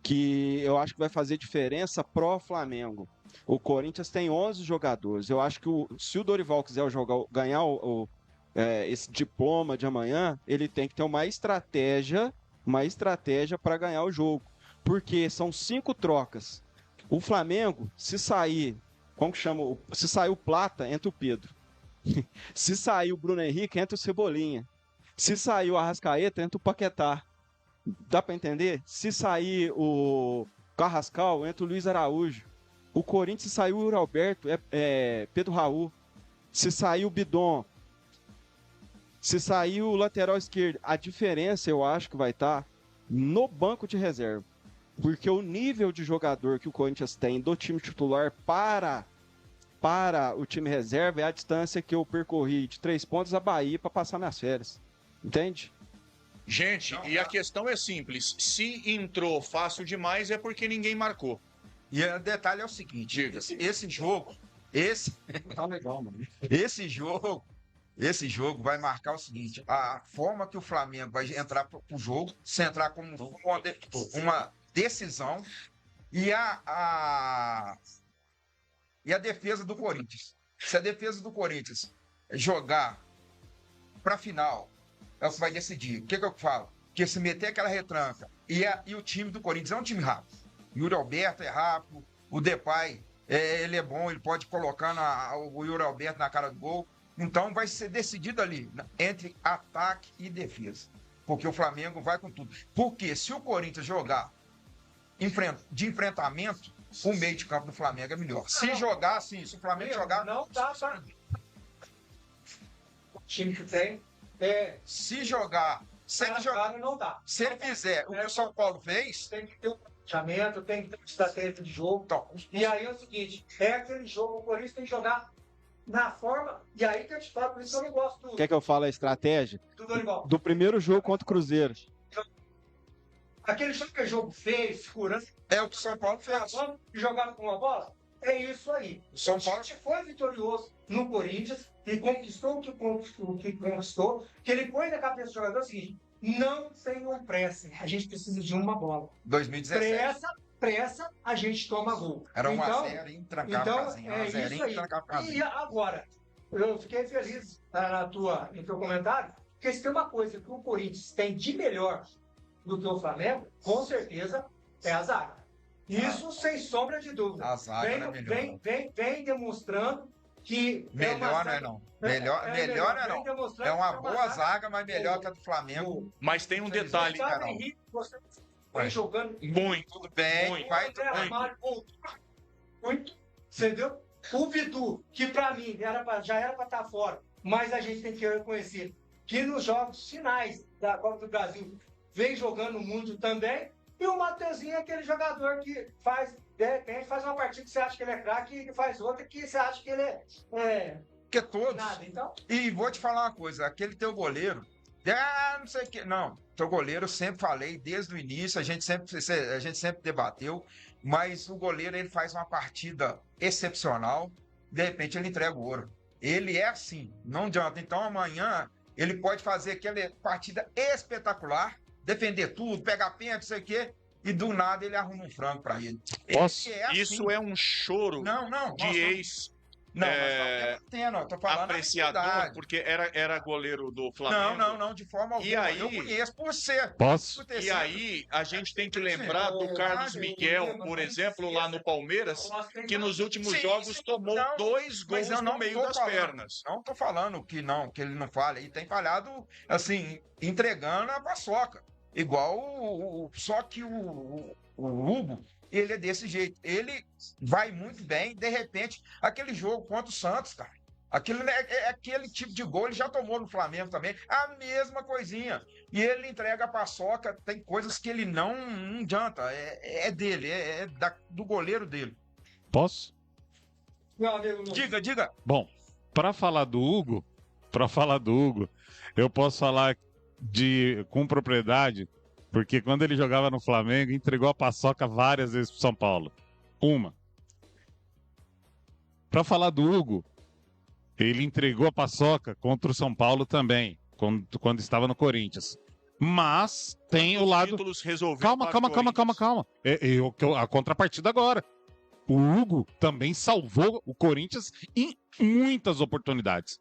que eu acho que vai fazer diferença pro Flamengo. O Corinthians tem 11 jogadores. Eu acho que se o Dorival quiser ganhar esse diploma de amanhã, ele tem que ter uma estratégia para ganhar o jogo. Porque são 5 trocas. O Flamengo, se sair, se sair o Plata, entra o Pedro. Se sair o Bruno Henrique, entra o Cebolinha. Se sair o Arrascaeta, entra o Paquetá. Dá pra entender? Se sair o Carrascal, entra o Luiz Araújo. O Corinthians, se sair o Yuri Alberto, Pedro Raul. Se sair o Bidon, se sair o lateral esquerdo, a diferença eu acho que vai estar no banco de reserva. Porque o nível de jogador que o Corinthians tem do time titular para o time reserva é a distância que eu percorri de 3 pontos a Bahia para passar minhas férias. Entende? Gente, e a questão é simples. Se entrou fácil demais é porque ninguém marcou. E o detalhe é o seguinte, Diga. esse jogo Tá legal, mano. esse jogo vai marcar o seguinte, a forma que o Flamengo vai entrar pro jogo, se entrar como uma decisão, e a defesa do Corinthians. Se a defesa do Corinthians jogar para final, é o que vai decidir. O que eu falo? Que se meter aquela retranca e o time do Corinthians é um time rápido. Yuri Alberto é rápido, o Depay ele é bom, ele pode colocar o Yuri Alberto na cara do gol. Então vai ser decidido ali entre ataque e defesa. Porque o Flamengo vai com tudo. Porque se o Corinthians jogar de enfrentamento, o meio de campo do Flamengo é melhor. Se jogar assim, se o Flamengo jogar... Não dá para... O time que tem... Se jogar... Se ele jogar... Não dá. Se ele fizer o que o São Paulo fez... Tem que ter um planejamento, tem que ter uma estratégia de jogo. Então, E aí é o seguinte, aquele jogo, o Corinthians tem que jogar na forma... E aí que eu te falo, por isso que eu não gosto Quer que eu fale a estratégia? do Dorival. Do primeiro jogo contra o Cruzeiro. Aquele jogo que é jogo feio, segurança, É o que o São Paulo fez. jogado com uma bola, é isso aí. O São Paulo A gente foi vitorioso no Corinthians e conquistou o que conquistou, que ele põe na cabeça do jogador o seguinte: não tenham pressa, a gente precisa de uma bola. 2017. Pressa, a gente toma gol. Era 1 então, a 0 intrancável então casinha. 1 é a 0 isso aí. intrancável E casinha. agora, eu fiquei feliz no teu comentário, porque se tem uma coisa que o Corinthians tem de melhor do que o Flamengo, com certeza, é a zaga. Isso sem sombra de dúvida. A zaga era melhor. Vem demonstrando que. Melhor não é não. Melhor não é não. É uma boa zaga, mas melhor que a do Flamengo. Mas tem um detalhe. Gustavo Henrique, você vem jogando Muito. Tudo bem, Muito. vai André Armário, muito, entendeu? O Vidu, que pra mim já era pra estar fora, mas a gente tem que reconhecer que nos jogos finais da Copa do Brasil vem jogando muito também. E o Mateuzinho é aquele jogador que faz, de repente, faz uma partida que você acha que ele é craque e faz outra que você acha que ele é Porque todos. nada. Então, E vou te falar uma coisa, aquele teu goleiro, não sei o que, não, teu goleiro eu sempre falei, desde o início, a gente sempre debateu, mas o goleiro ele faz uma partida excepcional, de repente ele entrega o ouro. Ele é assim, não adianta. Então amanhã ele pode fazer aquela partida espetacular, defender tudo, pegar pênalti, não sei o quê, e do nada ele arruma um frango pra ele. Posso? Ele é assim. Isso é um choro Não, de ex Não, mas eu tô falando a apreciador, verdade. porque era goleiro do Flamengo. Não, de forma alguma. E aí- Eu conheço por ser. Posso? por ter E sido. aí, a gente tem que lembrar do Carlos Miguel, por exemplo, lá no Palmeiras, que nos últimos Sim, jogos tomou não, 2 mas gols eu no não meio tô das falando. pernas. Não tô falando que ele não falha. Ele tem falhado, assim, entregando a paçoca. Igual só que o Hugo, ele é desse jeito. Ele vai muito bem, de repente, aquele jogo contra o Santos, cara. Aquele tipo de gol ele já tomou no Flamengo também. A mesma coisinha. E ele entrega a paçoca, tem coisas que ele não adianta. É dele, do goleiro dele. Posso? meu amigo Lucas, Diga. Bom, para falar do Hugo, eu posso falar com propriedade, porque quando ele jogava no Flamengo, entregou a paçoca várias vezes pro São Paulo. Uma. Para falar do Hugo, ele entregou a paçoca contra o São Paulo também, quando estava no Corinthians. Mas tem o lado. Títulos resolvidos Calma. A contrapartida agora. O Hugo também salvou o Corinthians em muitas oportunidades.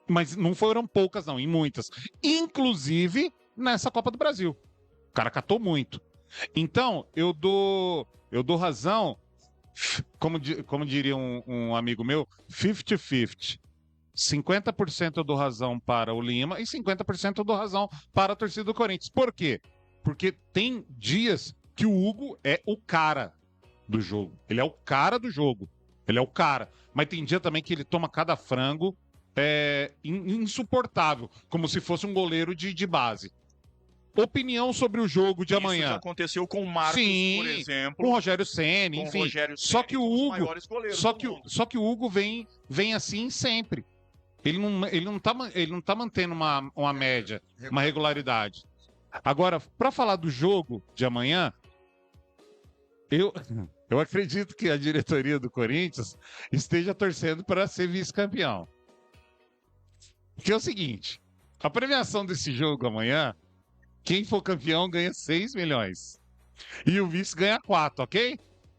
Mas não foram poucas, não, em muitas. Inclusive nessa Copa do Brasil. O cara catou muito. Então, eu dou razão, como diria um amigo meu, 50-50. 50% eu dou razão para o Lima e 50% eu dou razão para a torcida do Corinthians. Por quê? Porque tem dias que o Hugo é o cara do jogo. Ele é o cara do jogo. Ele é o cara. Mas tem dia também que ele toma cada frango insuportável, como se fosse um goleiro de base. Opinião sobre o jogo de Isso amanhã. já aconteceu com o Marcos, Sim, por exemplo. com o Rogério Ceni, com o enfim. Rogério Só Ceni, que o um dos Hugo, maiores goleiros só do que, mundo. só que o Hugo vem assim sempre. Ele não tá mantendo uma média, uma regularidade. Agora, para falar do jogo de amanhã, eu acredito que a diretoria do Corinthians esteja torcendo para ser vice-campeão. Que é o seguinte, a premiação desse jogo amanhã, quem for campeão ganha 6 milhões. E o vice ganha 4, ok?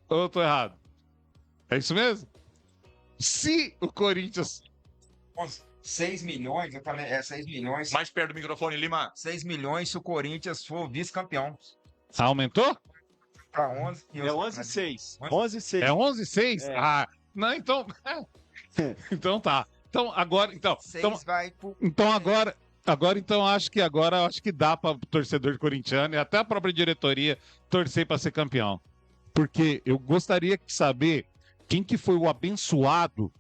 Ou eu tô errado? É isso mesmo? Se o Corinthians... 6 milhões, eu também, 6 milhões. Mais perto do microfone, Lima. 6 milhões se o Corinthians for vice-campeão. Aumentou? Para 11. É 11,6. 11,6. É 11,6? É. Ah, não, então... então tá. Então, agora... Então, 6 vai pro... então agora acho que dá para o torcedor corintiano e até a própria diretoria torcer para ser campeão. Porque eu gostaria de saber quem que foi o abençoado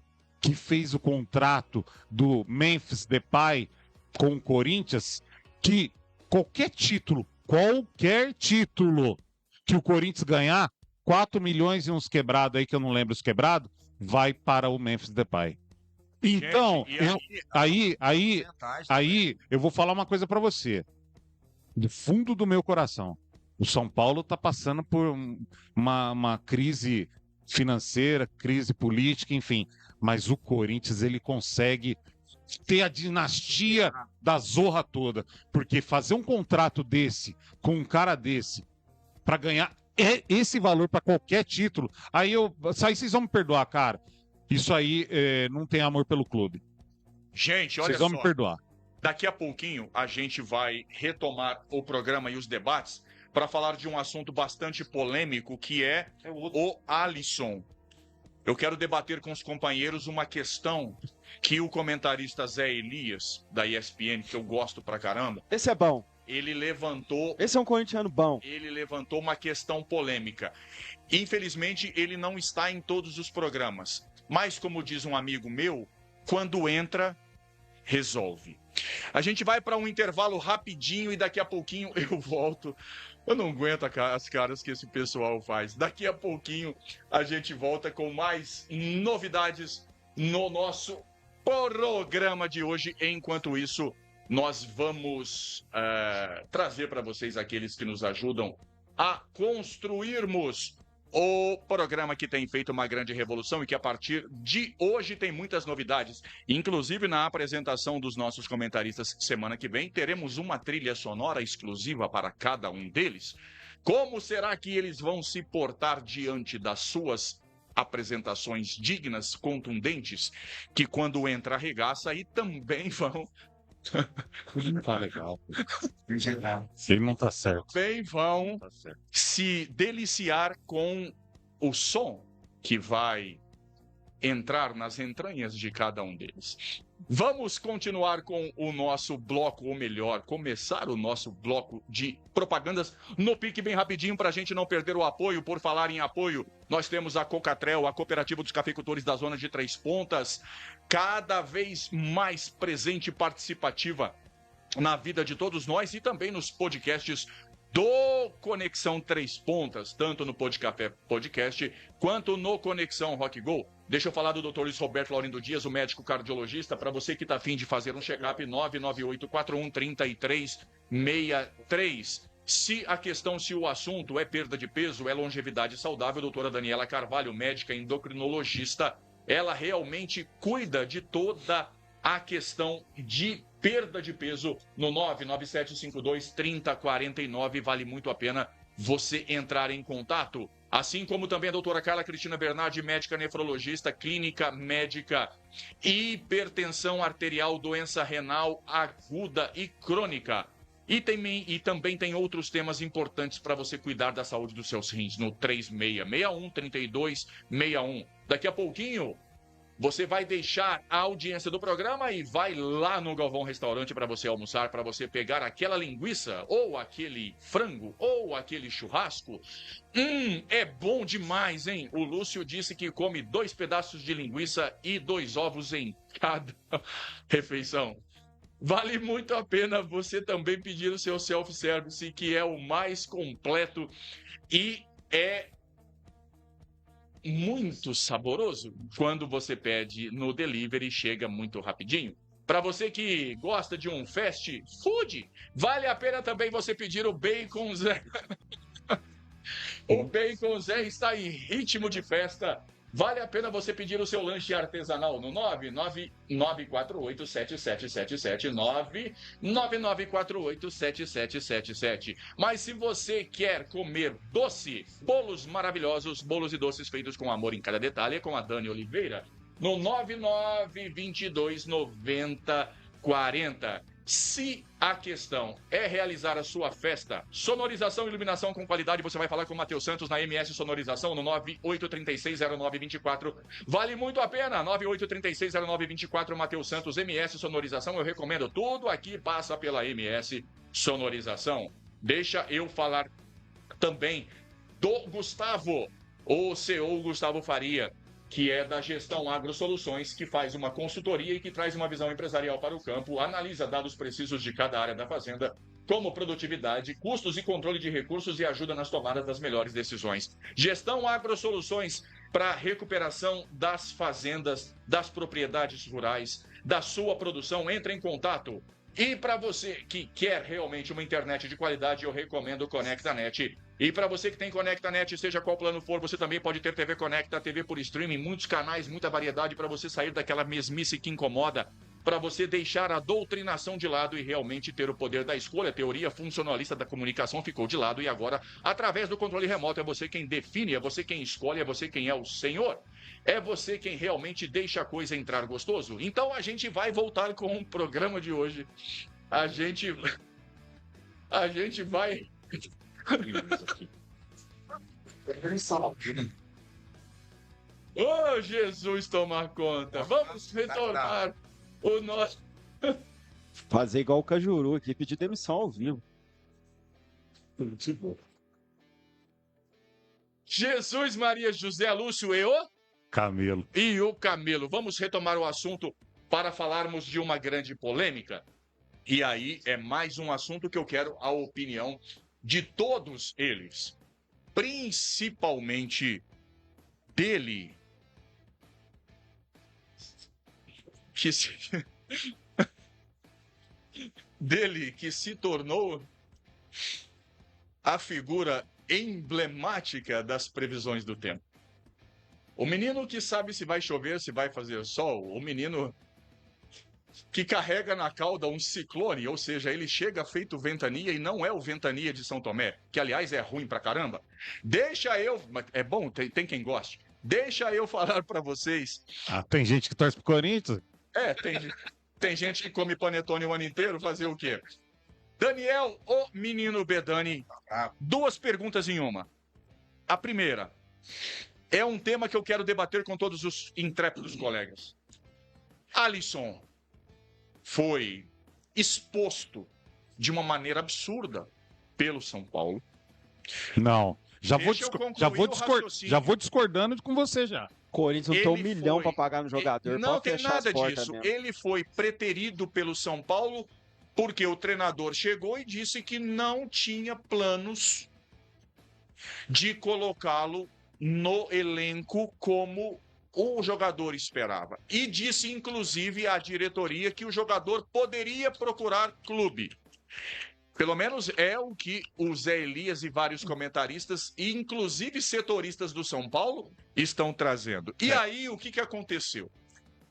que fez o contrato do Memphis Depay com o Corinthians, que qualquer título que o Corinthians ganhar, 4 milhões e uns quebrados aí, que eu não lembro os quebrados, vai para o Memphis Depay. Então, Gente, aí eu vou falar uma coisa para você. Do fundo do meu coração. O São Paulo está passando por uma crise financeira, crise política, enfim. Mas o Corinthians, ele consegue ter a dinastia da zorra toda. Porque fazer um contrato desse, com um cara desse, para ganhar esse valor para qualquer título, aí vocês vão me perdoar, cara. Isso aí não tem amor pelo clube. Gente, olha Vocês vão só. me perdoar. Daqui a pouquinho a gente vai retomar o programa e os debates para falar de um assunto bastante polêmico, que é o Alisson. Eu quero debater com os companheiros uma questão que o comentarista Zé Elias, da ESPN, que eu gosto pra caramba, Esse é bom. ele levantou Esse é um corintiano bom. uma questão polêmica. Infelizmente, ele não está em todos os programas. Mas, como diz um amigo meu, quando entra, resolve. A gente vai para um intervalo rapidinho e daqui a pouquinho eu volto. Eu não aguento as caras que esse pessoal faz. Daqui a pouquinho a gente volta com mais novidades no nosso programa de hoje. Enquanto isso, nós vamos trazer para vocês aqueles que nos ajudam a construirmos o programa que tem feito uma grande revolução e que a partir de hoje tem muitas novidades. Inclusive na apresentação dos nossos comentaristas semana que vem, teremos uma trilha sonora exclusiva para cada um deles. Como será que eles vão se portar diante das suas apresentações dignas, contundentes, que quando entra arregaça e também vão... Não tá legal. Ele não tá certo. Bem vão se deliciar com o som que vai entrar nas entranhas de cada um deles. Vamos continuar com o nosso bloco, ou melhor, começar o nosso bloco de propagandas no pique bem rapidinho para a gente não perder o apoio. Por falar em apoio, nós temos a Cocatrel, a Cooperativa dos Cafeicultores da Zona de Três Pontas, cada vez mais presente e participativa na vida de todos nós e também nos podcasts do Conexão Três Pontas, tanto no Podcafé Podcast quanto no Conexão Rock Go. Deixa eu falar do Dr. Luiz Roberto Laurindo Dias, o médico cardiologista, para você que está a fim de fazer um check-up, 998-41-3363. Se o assunto é perda de peso, é longevidade saudável, doutora Daniela Carvalho, médica endocrinologista, ela realmente cuida de toda a questão de perda de peso no 99752-3049. Vale muito a pena você entrar em contato. Assim como também a doutora Carla Cristina Bernardi, médica nefrologista, clínica médica, hipertensão arterial, doença renal aguda e crônica. E também tem outros temas importantes para você cuidar da saúde dos seus rins no 3661-3261. Daqui a pouquinho, você vai deixar a audiência do programa e vai lá no Galvão Restaurante para você almoçar, para você pegar aquela linguiça, ou aquele frango, ou aquele churrasco. É bom demais, hein? O Lúcio disse que come 2 pedaços de linguiça e 2 ovos em cada refeição. Vale muito a pena você também pedir o seu self-service, que é o mais completo e é muito saboroso. Quando você pede no delivery, chega muito rapidinho. Para você que gosta de um fast food, vale a pena também você pedir o Bacon Zé. O Bacon Zé está em ritmo de festa. Vale a pena você pedir o seu lanche artesanal no 999487777, 999487777. Mas se você quer comer doce, bolos maravilhosos, bolos e doces feitos com amor em cada detalhe, é com a Dani Oliveira, no 99229040. Se a questão é realizar a sua festa, sonorização e iluminação com qualidade, você vai falar com o Matheus Santos na MS Sonorização no 98360924. Vale muito a pena, 98360924, Matheus Santos, MS Sonorização. Eu recomendo, tudo aqui passa pela MS Sonorização. Deixa eu falar também do Gustavo, o CEO Gustavo Faria, que é da Gestão Agro Soluções, que faz uma consultoria e que traz uma visão empresarial para o campo, analisa dados precisos de cada área da fazenda, como produtividade, custos e controle de recursos e ajuda nas tomadas das melhores decisões. Gestão Agro Soluções para recuperação das fazendas, das propriedades rurais, da sua produção. Entre em contato E para você que quer realmente uma internet de qualidade, eu recomendo o ConectaNet. E para você que tem ConectaNet, seja qual plano for, você também pode ter TV Conecta, TV por streaming, muitos canais, muita variedade para você sair daquela mesmice que incomoda, para você deixar a doutrinação de lado e realmente ter o poder da escolha. A teoria funcionalista da comunicação ficou de lado e agora, através do controle remoto, é você quem define, é você quem escolhe, é você quem é o senhor. É você quem realmente deixa a coisa entrar gostoso. Então a gente vai voltar com o programa de hoje. A gente vai... Oh, Jesus, tomar conta. Vamos retornar o nosso... Fazer igual o Cajuru aqui, pedir demissão ao vivo. Jesus, Maria, José, Lúcio e o... Camelo. E o Camelo. Vamos retomar o assunto para falarmos de uma grande polêmica. E aí é mais um assunto que eu quero a opinião de todos eles. Principalmente dele. Dele que se tornou a figura emblemática das previsões do tempo. O menino que sabe se vai chover, se vai fazer sol. O menino que carrega na cauda um ciclone, ou seja, ele chega feito ventania e não é o ventania de São Tomé, que aliás é ruim pra caramba. Deixa eu... É bom, tem quem goste. Deixa eu falar pra vocês. Ah, tem gente que torce pro Corinthians? É, tem gente que come panetone o ano inteiro, fazer o quê? Daniel, o menino Bedani, 2 perguntas em uma. A primeira... É um tema que eu quero debater com todos os intrépidos colegas. Alisson foi exposto de uma maneira absurda pelo São Paulo. Não. Já vou discordando com você já. Corinthians não tem 1 milhão para pagar no jogador. Não tem nada disso. Ele foi preterido pelo São Paulo porque o treinador chegou e disse que não tinha planos de colocá-lo no elenco como o jogador esperava. E disse, inclusive, à diretoria que o jogador poderia procurar clube. Pelo menos é o que o Zé Elias e vários comentaristas, e inclusive setoristas do São Paulo, estão trazendo. E aí, o que aconteceu?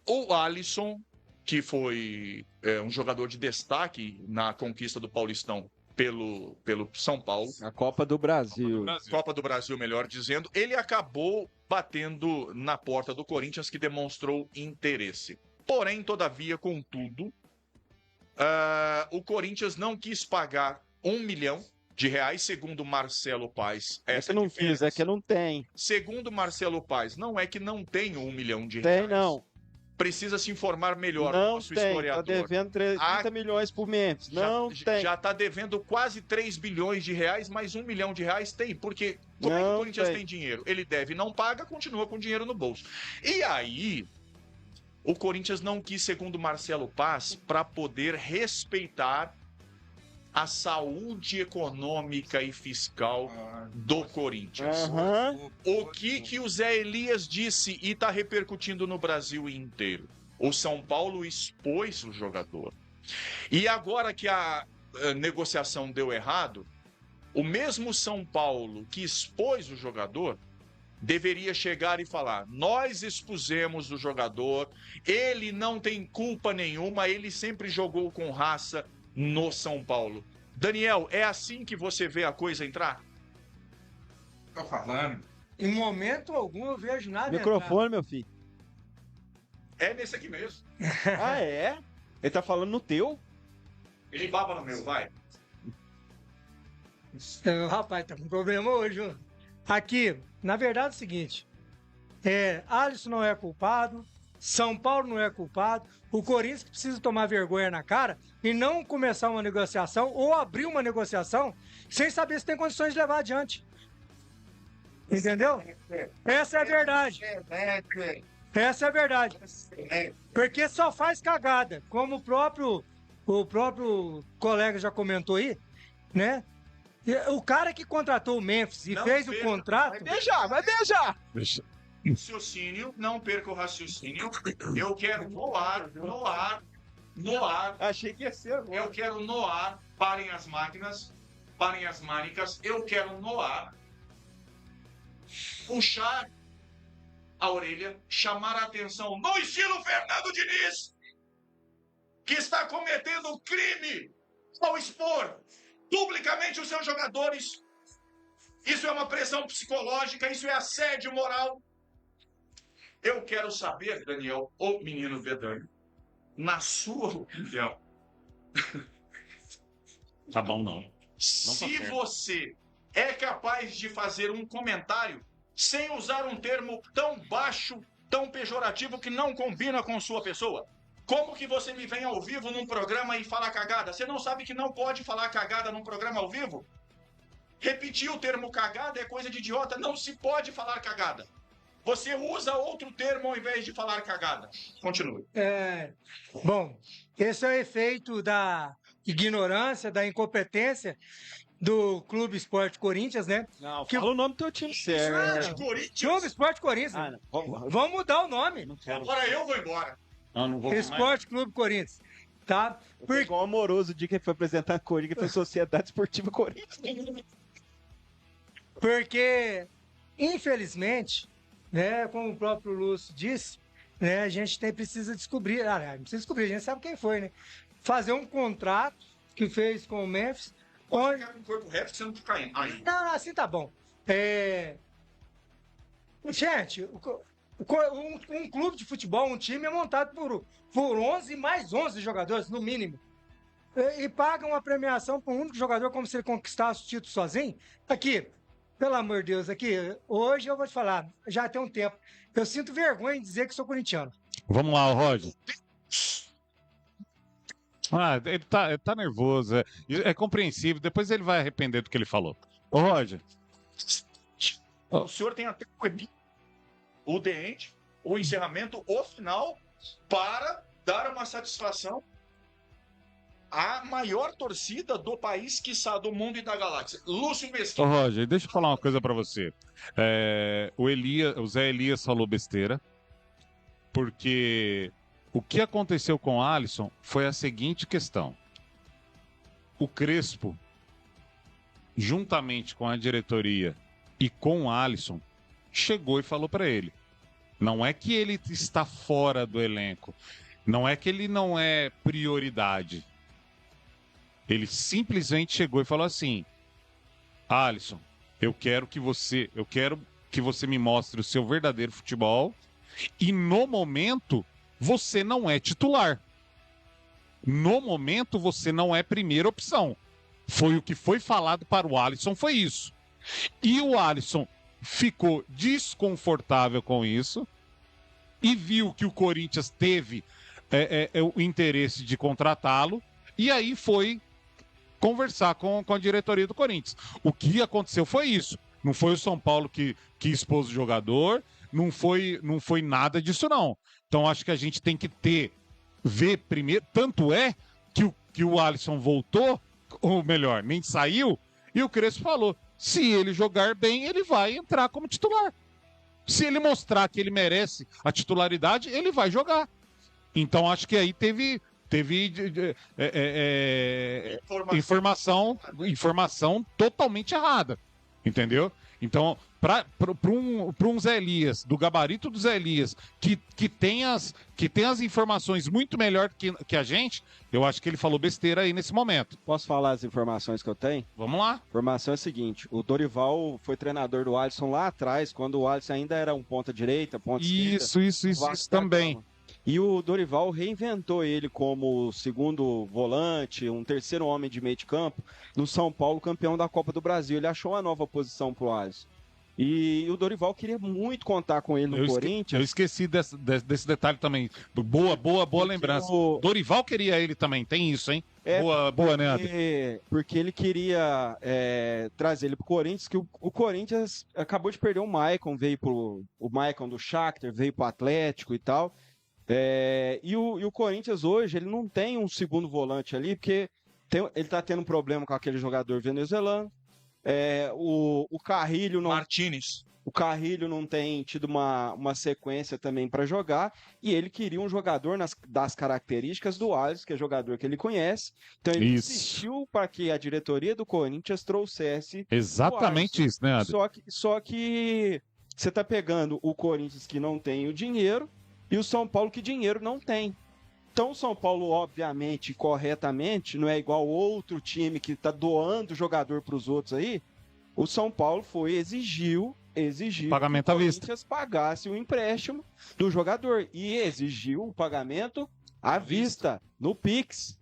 O Alisson, que foi um jogador de destaque na conquista do Paulistão, pelo São Paulo. A Copa do Brasil. Copa do Brasil, melhor dizendo. Ele acabou batendo na porta do Corinthians, que demonstrou interesse. Porém, todavia, contudo, o Corinthians não quis pagar R$1 milhão, segundo Marcelo Paes. É que não quis, é que não tem. Segundo Marcelo Paes, não é que não tem R$1 milhão. Tem, não. Precisa se informar melhor. Não nosso tem, historiador. tá devendo 30 milhões por Memphis. Não tem. Já tá devendo quase 3 bilhões de reais, mas R$1 milhão tem. Porque como é que o Corinthians tem dinheiro? Ele deve, não paga, continua com dinheiro no bolso. E aí, o Corinthians não quis, segundo Marcelo Paes, para poder respeitar a saúde econômica e fiscal do Corinthians. O que o Zé Elias disse e está repercutindo no Brasil inteiro? O São Paulo expôs o jogador. E agora que a negociação deu errado, o mesmo São Paulo que expôs o jogador deveria chegar e falar: nós expusemos o jogador, ele não tem culpa nenhuma, ele sempre jogou com raça no São Paulo. Daniel, é assim que você vê a coisa entrar? Tô falando. Em momento algum eu vejo nada. Microfone, meu filho. É nesse aqui mesmo. Ah, é? Ele tá falando no teu? Ele baba no meu, vai. Rapaz, tá com problema hoje, ó. Aqui, na verdade é o seguinte. Alisson não é culpado. São Paulo não é culpado, o Corinthians precisa tomar vergonha na cara e não começar uma negociação ou abrir uma negociação sem saber se tem condições de levar adiante. Entendeu? Essa é a verdade. Essa é a verdade. Porque só faz cagada, como o próprio colega já comentou aí, né? O cara que contratou o Memphis e fez o contrato... Vai beijar! Raciocínio, não perca o raciocínio. Eu quero no ar, no ar. Achei que ia ser agora. Eu quero no ar, parem as máquinas, parem as manicas, eu quero no ar puxar a orelha, chamar a atenção no estilo Fernando Diniz, que está cometendo crime ao expor publicamente os seus jogadores. Isso é uma pressão psicológica, isso é assédio moral. Eu quero saber, Daniel, ou menino Vedani, na sua opinião, Tá bom, não. se você é capaz de fazer um comentário sem usar um termo tão baixo, tão pejorativo, que não combina com sua pessoa. Como que você me vem ao vivo num programa e fala cagada? Você não sabe que não pode falar cagada num programa ao vivo? Repetir o termo cagada é coisa de idiota, não se pode falar cagada. Você usa outro termo ao invés de falar cagada. Continue. Bom, esse é o efeito da ignorância, da incompetência do Clube Esporte Corinthians, né? Não, Que- fala o nome do teu time certo. Esporte Corinthians. Clube Esporte Corinthians. Ah, não. Vamos- Vamos mudar o nome. Agora eu vou embora. Não vou Esporte Clube Corinthians. Tá? Foi igual o amoroso o dia que ele foi apresentar a Corinthians, foi Sociedade Esportiva Corinthians. Porque, infelizmente, né, como o próprio Lúcio disse, né, a gente precisa descobrir, não precisa descobrir, a gente sabe quem foi, né? Fazer um contrato que fez com o Memphis. Pode Onde... ficar com o corpo reto que você não tá caindo. Aí. Não, assim tá bom. Gente, um clube de futebol, um time é montado por 11 mais 11 jogadores, no mínimo. E pagam uma premiação para um único jogador como se ele conquistasse o título sozinho. Aqui, pelo amor de Deus, aqui, hoje eu vou te falar, já tem um tempo, eu sinto vergonha em dizer que sou corintiano. Vamos lá, Roger. Ele tá nervoso. É compreensível. Depois ele vai arrepender do que ele falou. Ô, Roger. O senhor tem até o the end, o encerramento, o final, para dar uma satisfação à maior torcida do país, quiçá do mundo e da galáxia. Lúcio Ô, Mesquita. Roger, deixa eu falar uma coisa pra você. O Zé Elias falou besteira, porque o que aconteceu com o Alisson foi a seguinte questão. O Crespo, juntamente com a diretoria e com o Alisson, chegou e falou pra ele: não é que ele está fora do elenco, não é que ele não é prioridade. Ele simplesmente chegou e falou assim: Alisson, eu quero que você me mostre o seu verdadeiro futebol, e no momento você não é titular. No momento você não é primeira opção. Foi o que foi falado para o Alisson, foi isso. E o Alisson ficou desconfortável com isso e viu que o Corinthians teve o interesse de contratá-lo, e aí foi conversar com a diretoria do Corinthians. O que aconteceu foi isso. Não foi o São Paulo que expôs o jogador, não foi nada disso, não. Então acho que a gente tem que ver primeiro. Tanto é que o Alisson voltou, ou melhor, nem saiu, e o Crespo falou: se ele jogar bem, ele vai entrar como titular. Se ele mostrar que ele merece a titularidade, ele vai jogar. Então acho que aí teve informação totalmente errada, entendeu? Então, para um Zé Elias, do gabarito do Zé Elias, que tem as informações muito melhor que a gente, eu acho que ele falou besteira aí nesse momento. Posso falar as informações que eu tenho? Vamos lá. A informação é a seguinte: o Dorival foi treinador do Alisson lá atrás, quando o Alisson ainda era um ponta direita, ponta esquerda. Isso também. E o Dorival reinventou ele como segundo volante, um terceiro homem de meio de campo, no São Paulo, campeão da Copa do Brasil. Ele achou uma nova posição pro Alisson. E o Dorival queria muito contar com ele no Corinthians. Eu esqueci desse detalhe também. Boa lembrança. Dorival queria ele também, tem isso, hein? Boa, né, André? Porque ele queria trazer ele pro Corinthians, que o Corinthians acabou de perder o Maicon, o Maicon do Shakhtar, veio pro Atlético e tal. E o Corinthians hoje, ele não tem um segundo volante ali, porque ele tá tendo um problema com aquele jogador venezuelano. O Carrilho não. Martínez. O Carrilho não tem tido uma sequência também para jogar, e ele queria um jogador das características do Alisson, que é jogador que ele conhece. Então ele insistiu para que a diretoria do Corinthians trouxesse exatamente isso, né, André? Só que você está pegando o Corinthians que não tem o dinheiro e o São Paulo que dinheiro não tem. Então o São Paulo, obviamente, corretamente, não é igual outro time que está doando jogador para os outros aí. O São Paulo exigiu pagamento que o à vista. Corinthians pagasse o empréstimo do jogador e exigiu o pagamento à vista no Pix,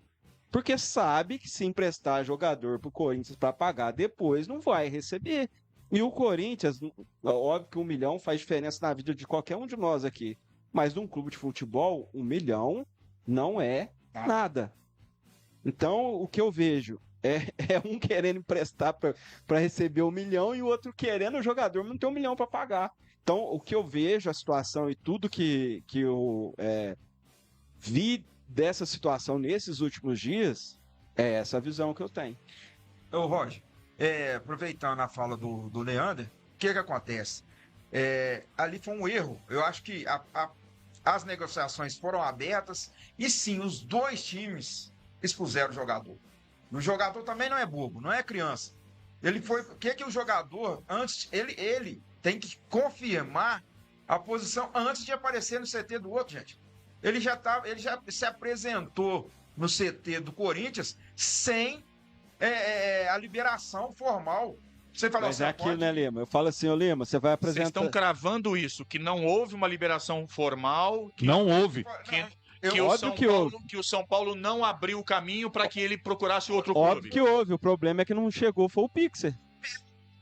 porque sabe que se emprestar jogador para o Corinthians para pagar depois não vai receber. E o Corinthians, óbvio que 1 milhão faz diferença na vida de qualquer um de nós aqui, mas num clube de futebol 1 milhão não é nada. Então o que eu vejo é um querendo emprestar para receber 1 milhão e o outro querendo o jogador, mas não tem 1 milhão para pagar. Então, o que eu vejo, a situação e tudo que eu vi dessa situação nesses últimos dias, é essa visão que eu tenho. Ô, Roger, aproveitando a fala do Leandro, o que acontece? Ali foi um erro. Eu acho que as negociações foram abertas e sim, os dois times expuseram o jogador. O jogador também não é bobo, não é criança. Ele foi. O que o jogador, antes, ele tem que confirmar a posição antes de aparecer no CT do outro, gente. Ele já se apresentou no CT do Corinthians sem a liberação formal. Você falou Mas é aquilo, né, Lima? Eu falo assim, ô Lima, você vai apresentar. Vocês estão cravando isso, que não houve uma liberação formal. Não houve. Que o São Paulo não abriu o caminho para que ele procurasse outro clube. Óbvio que houve, o problema é que não chegou, foi o Pixel.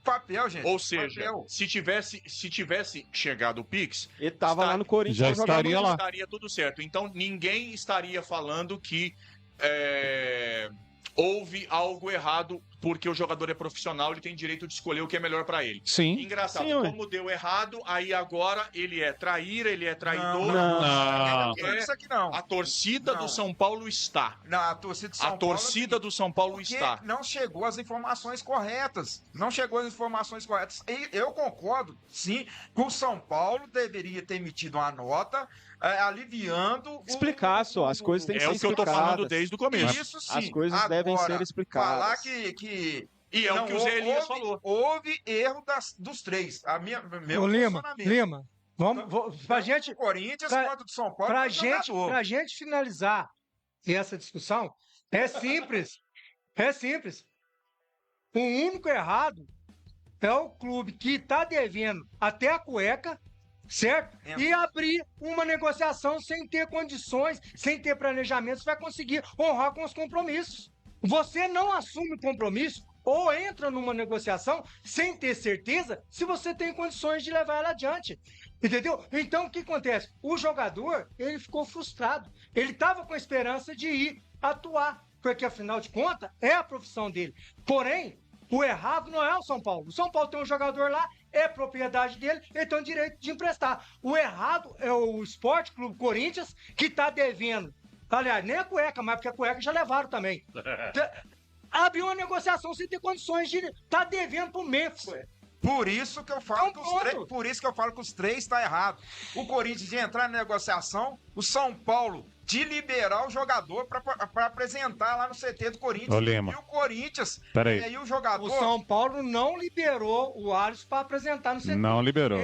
Papel, gente. Ou seja, se tivesse chegado o Pix, ele estava lá no Corinthians, já estaria lá. Estaria tudo certo. Então ninguém estaria falando que houve algo errado, porque o jogador é profissional, ele tem direito de escolher o que é melhor para ele. Sim. Engraçado, como deu errado, aí agora ele é traíra, ele é traidor. Não. Isso aqui não. A torcida do São Paulo está. Não, a torcida do São A torcida do São Paulo porque está. não chegou as informações corretas. Não chegou as informações corretas. E eu concordo, sim, que o São Paulo deveria ter emitido uma nota aliviando... Explicar só, as coisas têm que ser explicadas. É o que eu tô falando desde o começo. Isso sim. As coisas agora, devem ser explicadas. Falar que e é o que o Zé Elias falou. Houve erro dos três. Ô, Lima, pra gente... Corinthians quanto do São Paulo. Pra gente finalizar essa discussão, é simples. É simples. O único errado é o clube que tá devendo até a cueca, certo? E abrir uma negociação sem ter condições, sem ter planejamento, você vai conseguir honrar com os compromissos. Você não assume o compromisso ou entra numa negociação sem ter certeza se você tem condições de levar ela adiante. Entendeu? Então, o que acontece? O jogador, ele ficou frustrado. Ele estava com a esperança de ir atuar, porque, afinal de contas, é a profissão dele. Porém, o errado não é o São Paulo. O São Paulo tem um jogador lá, é propriedade dele, ele tem o direito de emprestar. O errado é o Esporte Clube Corinthians, que está devendo. Aliás, nem a cueca, mas porque a cueca já levaram também. Abriu uma negociação sem ter condições de estar devendo pro Memphis. Por isso que eu falo que os três estão errados. O Corinthians de entrar na negociação, o São Paulo de liberar o jogador para apresentar lá no CT do Corinthians. Ô, Lima. E o Corinthians, Peraí. o jogador... O São Paulo não liberou o Alisson para apresentar no CT. Não liberou.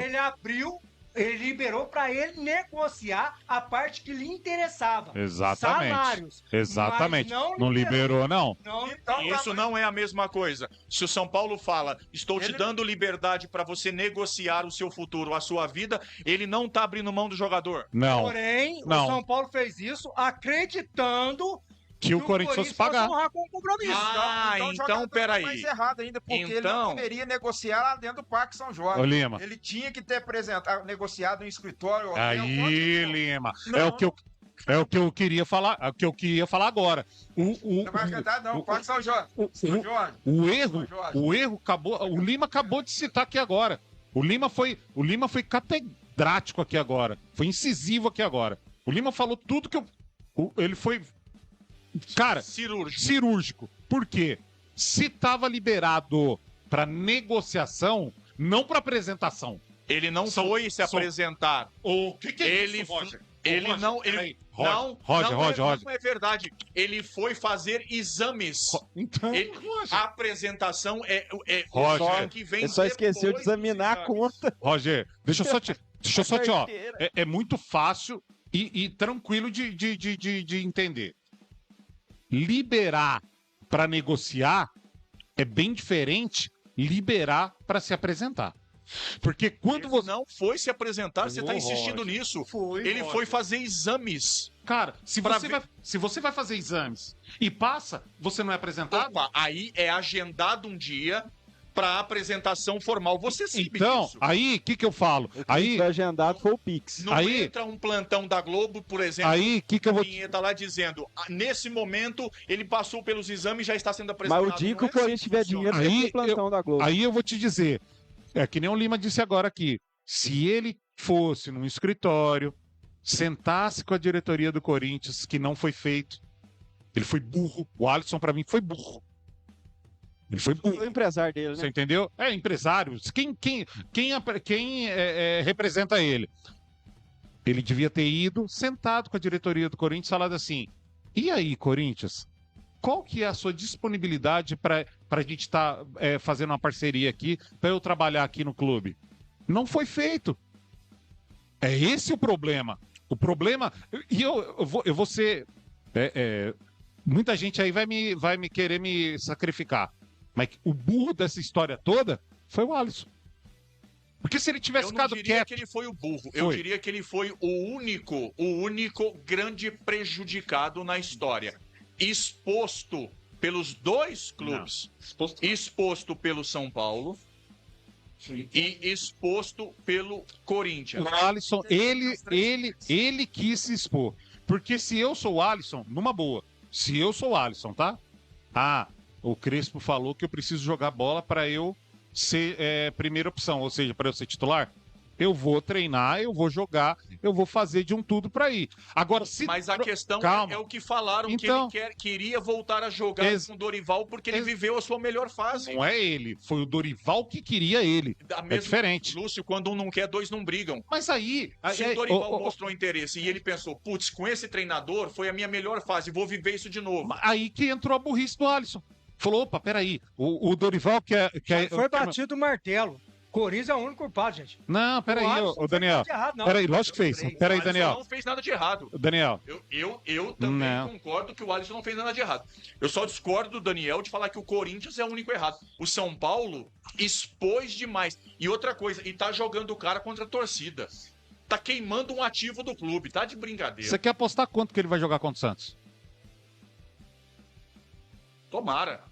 Ele liberou para ele negociar a parte que lhe interessava. Exatamente. Salários. Exatamente. Mas não liberou, não. Então, Isso não é a mesma coisa. Se o São Paulo fala, estou te dando liberdade para você negociar o seu futuro, a sua vida, ele não tá abrindo mão do jogador. Não. Porém, não. o São Paulo fez isso acreditando que o Corinthians fosse pagar. Com compromisso. Então peraí. Mais errado ainda, porque ele não deveria negociar lá dentro do Parque São Jorge. Ô, Lima. Ele tinha que ter negociado em escritório. Aí, Lima. É o que eu queria falar. É o que eu queria falar agora. Não, Parque São Jorge. O erro acabou. O Lima acabou de citar aqui agora. O Lima foi catedrático aqui agora. Foi incisivo aqui agora. O Lima falou tudo que eu. Ele foi. Cara, cirúrgico. Por quê? Se tava liberado para negociação, não para apresentação. Ele não foi se apresentar. O que é Ele isso, Roger? Ele Roger, não. peraí. Roger. Roger. Não é verdade. Ele foi fazer exames. Então, A apresentação é Roger. só que vem Ele só esqueceu de depois dos examinar a exames. conta. Roger, deixa eu só te, ó. Carteira. É muito fácil e tranquilo de entender. Liberar para negociar é bem diferente liberar para se apresentar. Porque quando Ele você. não foi se apresentar, você está Ô, insistindo Roger. nisso. Foi, Ele Roger. foi fazer exames. Cara, se Pra você vai fazer exames e passa, você não é apresentado? Opa, aí é agendado um dia para apresentação formal. Você sabe Então, disso. aí, o que eu falo? O que Aí, foi agendado foi o Pix. Não aí- entra um plantão da Globo, por exemplo, aí, o que eu vou. vinheta lá dizendo, nesse momento ele passou pelos exames e já está sendo Mas apresentado. o dia que Não o Corinthians assim tiver que funciona. dinheiro, Aí tem plantão da Globo. Aí eu vou te dizer, é que nem o Lima disse agora aqui, se ele fosse num escritório, sentasse com a diretoria do Corinthians, que não foi feito, ele foi burro, o Alisson pra mim foi burro. Ele foi burro. O empresário dele, Você né? entendeu? É empresário. Quem representa ele? Ele devia ter ido sentado com a diretoria do Corinthians e falado assim: e aí, Corinthians? Qual que é a sua disponibilidade para a gente estar fazendo uma parceria aqui, para eu trabalhar aqui no clube? Não foi feito. É esse o problema. O problema. E eu vou ser. Muita gente aí vai me querer me sacrificar. Mas o burro dessa história toda foi o Alisson. Porque se ele tivesse Eu não ficado diria quieto. que ele foi o burro. Eu Foi. diria que ele foi o único grande prejudicado na história. Exposto pelos dois clubes. Exposto pelo São Paulo e exposto pelo Corinthians. O Alisson, ele quis se expor. Porque se eu sou o Alisson, numa boa, se eu sou o Alisson, tá? Ah, o Crespo falou que eu preciso jogar bola para eu ser primeira opção, ou seja, para eu ser titular. Eu vou treinar, eu vou jogar, eu vou fazer de um tudo para ir. Agora, se. Mas a questão Calma. é o que falaram, Então- que ele queria voltar a jogar com o Dorival porque ele viveu a sua melhor fase. Não é ele, foi o Dorival que queria ele. Da É mesma- diferente. Lúcio, quando um não quer, dois não brigam. Mas aí. Se o Dorival mostrou interesse e ele pensou, putz, com esse treinador foi a minha melhor fase, vou viver isso de novo. Aí que entrou a burrice do Alisson. Falou, opa, peraí, o Dorival quer... Foi batido o martelo. Corinthians é o único culpado, gente. Não, peraí, O Alisson ô não Daniel. fez nada de errado, não. Peraí, lógico que fez. Peraí, O Alisson Daniel. não fez nada de errado. Daniel. Eu também Não. concordo que o Alisson não fez nada de errado. Eu só discordo do Daniel de falar que o Corinthians é o único errado. O São Paulo expôs demais. E outra coisa, e tá jogando o cara contra a torcida. Tá queimando um ativo do clube, tá de brincadeira. Você quer apostar quanto que ele vai jogar contra o Santos? Tomara.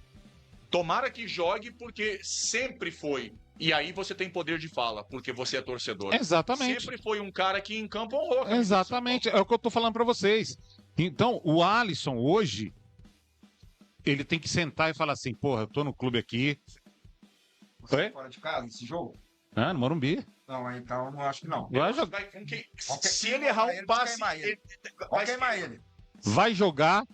Tomara que jogue, porque sempre foi. E aí você tem poder de fala, porque você é torcedor. Exatamente. Sempre foi um cara que em campo honrou. a camisa do Exatamente, é o que eu tô falando pra vocês. Então, o Alisson hoje, ele tem que sentar e falar assim, porra, eu tô no clube aqui. Você Oi? fora de casa esse jogo? Ah, no Morumbi. Não, então não acho que não. Vai, São Paulo. Se ele errar um passe, Vai queimar ele. vai jogar.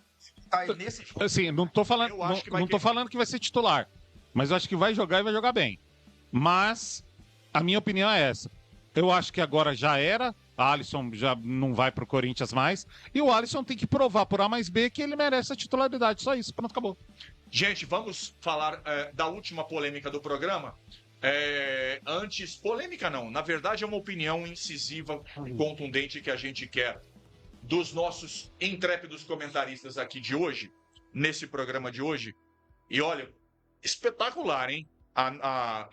Tá aí nesse jogo. Assim, não tô falando, Eu acho que vai não tô falando que vai ser titular. Mas eu acho que vai jogar e vai jogar bem. Mas a minha opinião é essa. Eu acho que agora já era. A Alisson já não vai pro Corinthians mais. E o Alisson tem que provar por A mais B que ele merece a titularidade. Só isso. Pronto, acabou. Gente, vamos falar da última polêmica do programa. Antes, polêmica não, na verdade é uma opinião incisiva, contundente que a gente quer dos nossos intrépidos comentaristas aqui de hoje, nesse programa de hoje. E olha, espetacular, hein?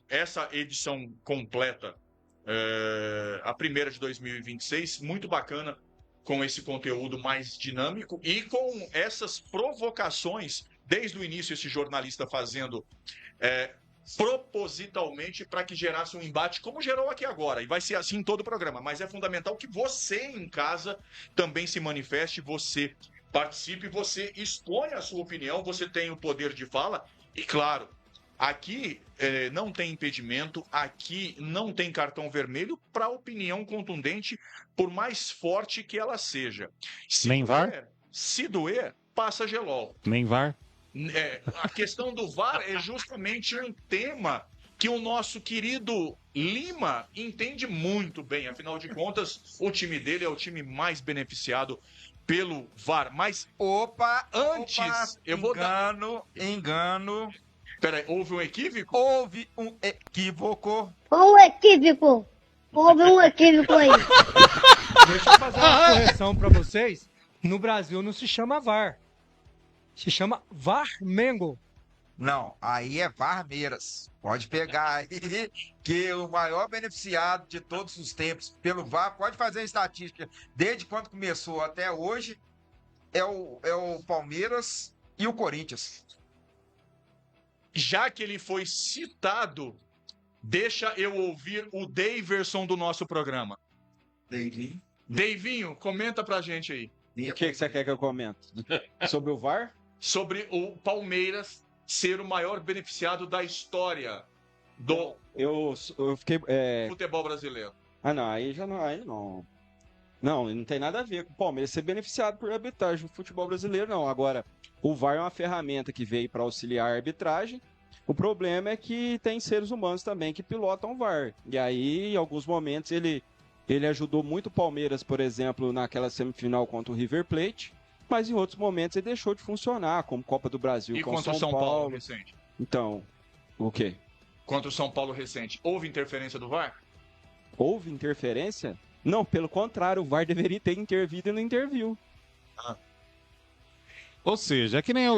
Essa edição completa, a primeira de 2026, muito bacana, com esse conteúdo mais dinâmico e com essas provocações, desde o início esse jornalista fazendo propositalmente para que gerasse um embate, como gerou aqui agora, e vai ser assim em todo o programa, mas é fundamental que você em casa também se manifeste, você participe, você exponha a sua opinião, você tem o poder de fala, e claro, aqui não tem impedimento, aqui não tem cartão vermelho para opinião contundente, por mais forte que ela seja. Nem VAR? Se doer, passa gelol. Nem VAR. A questão do VAR é justamente um tema que o nosso querido Lima entende muito bem. Afinal de contas, o time dele é o time mais beneficiado pelo VAR. Mas, antes, eu vou dar... Engano. Peraí, houve um equívoco? Houve um equívoco. Um equívoco. Houve um equívoco aí. Deixa eu fazer uma correção pra vocês. No Brasil não se chama VAR. Se chama Varmengo. Não, aí é Varmeiras. Pode pegar aí, que o maior beneficiado de todos os tempos pelo VAR, pode fazer a estatística, desde quando começou até hoje, é o Palmeiras e o Corinthians. Já que ele foi citado, deixa eu ouvir o Daverson do nosso programa. Deivinho, comenta pra gente aí. O que você quer que eu comente? Sobre o VAR? Sobre o Palmeiras ser o maior beneficiado da história do Eu fiquei. futebol brasileiro. Não, aí já não. Aí não. Não tem nada a ver com o Palmeiras ser beneficiado por arbitragem no futebol brasileiro, não. Agora, o VAR é uma ferramenta que veio para auxiliar a arbitragem. O problema é que tem seres humanos também que pilotam o VAR. E aí, em alguns momentos, ele ajudou muito o Palmeiras, por exemplo, naquela semifinal contra o River Plate. Mas em outros momentos ele deixou de funcionar, como Copa do Brasil E com contra o São Paulo recente? Então, o quê? Contra o São Paulo recente, houve interferência do VAR? Houve interferência? Não, pelo contrário, o VAR deveria ter intervido e não interviu. Ou seja, é que nem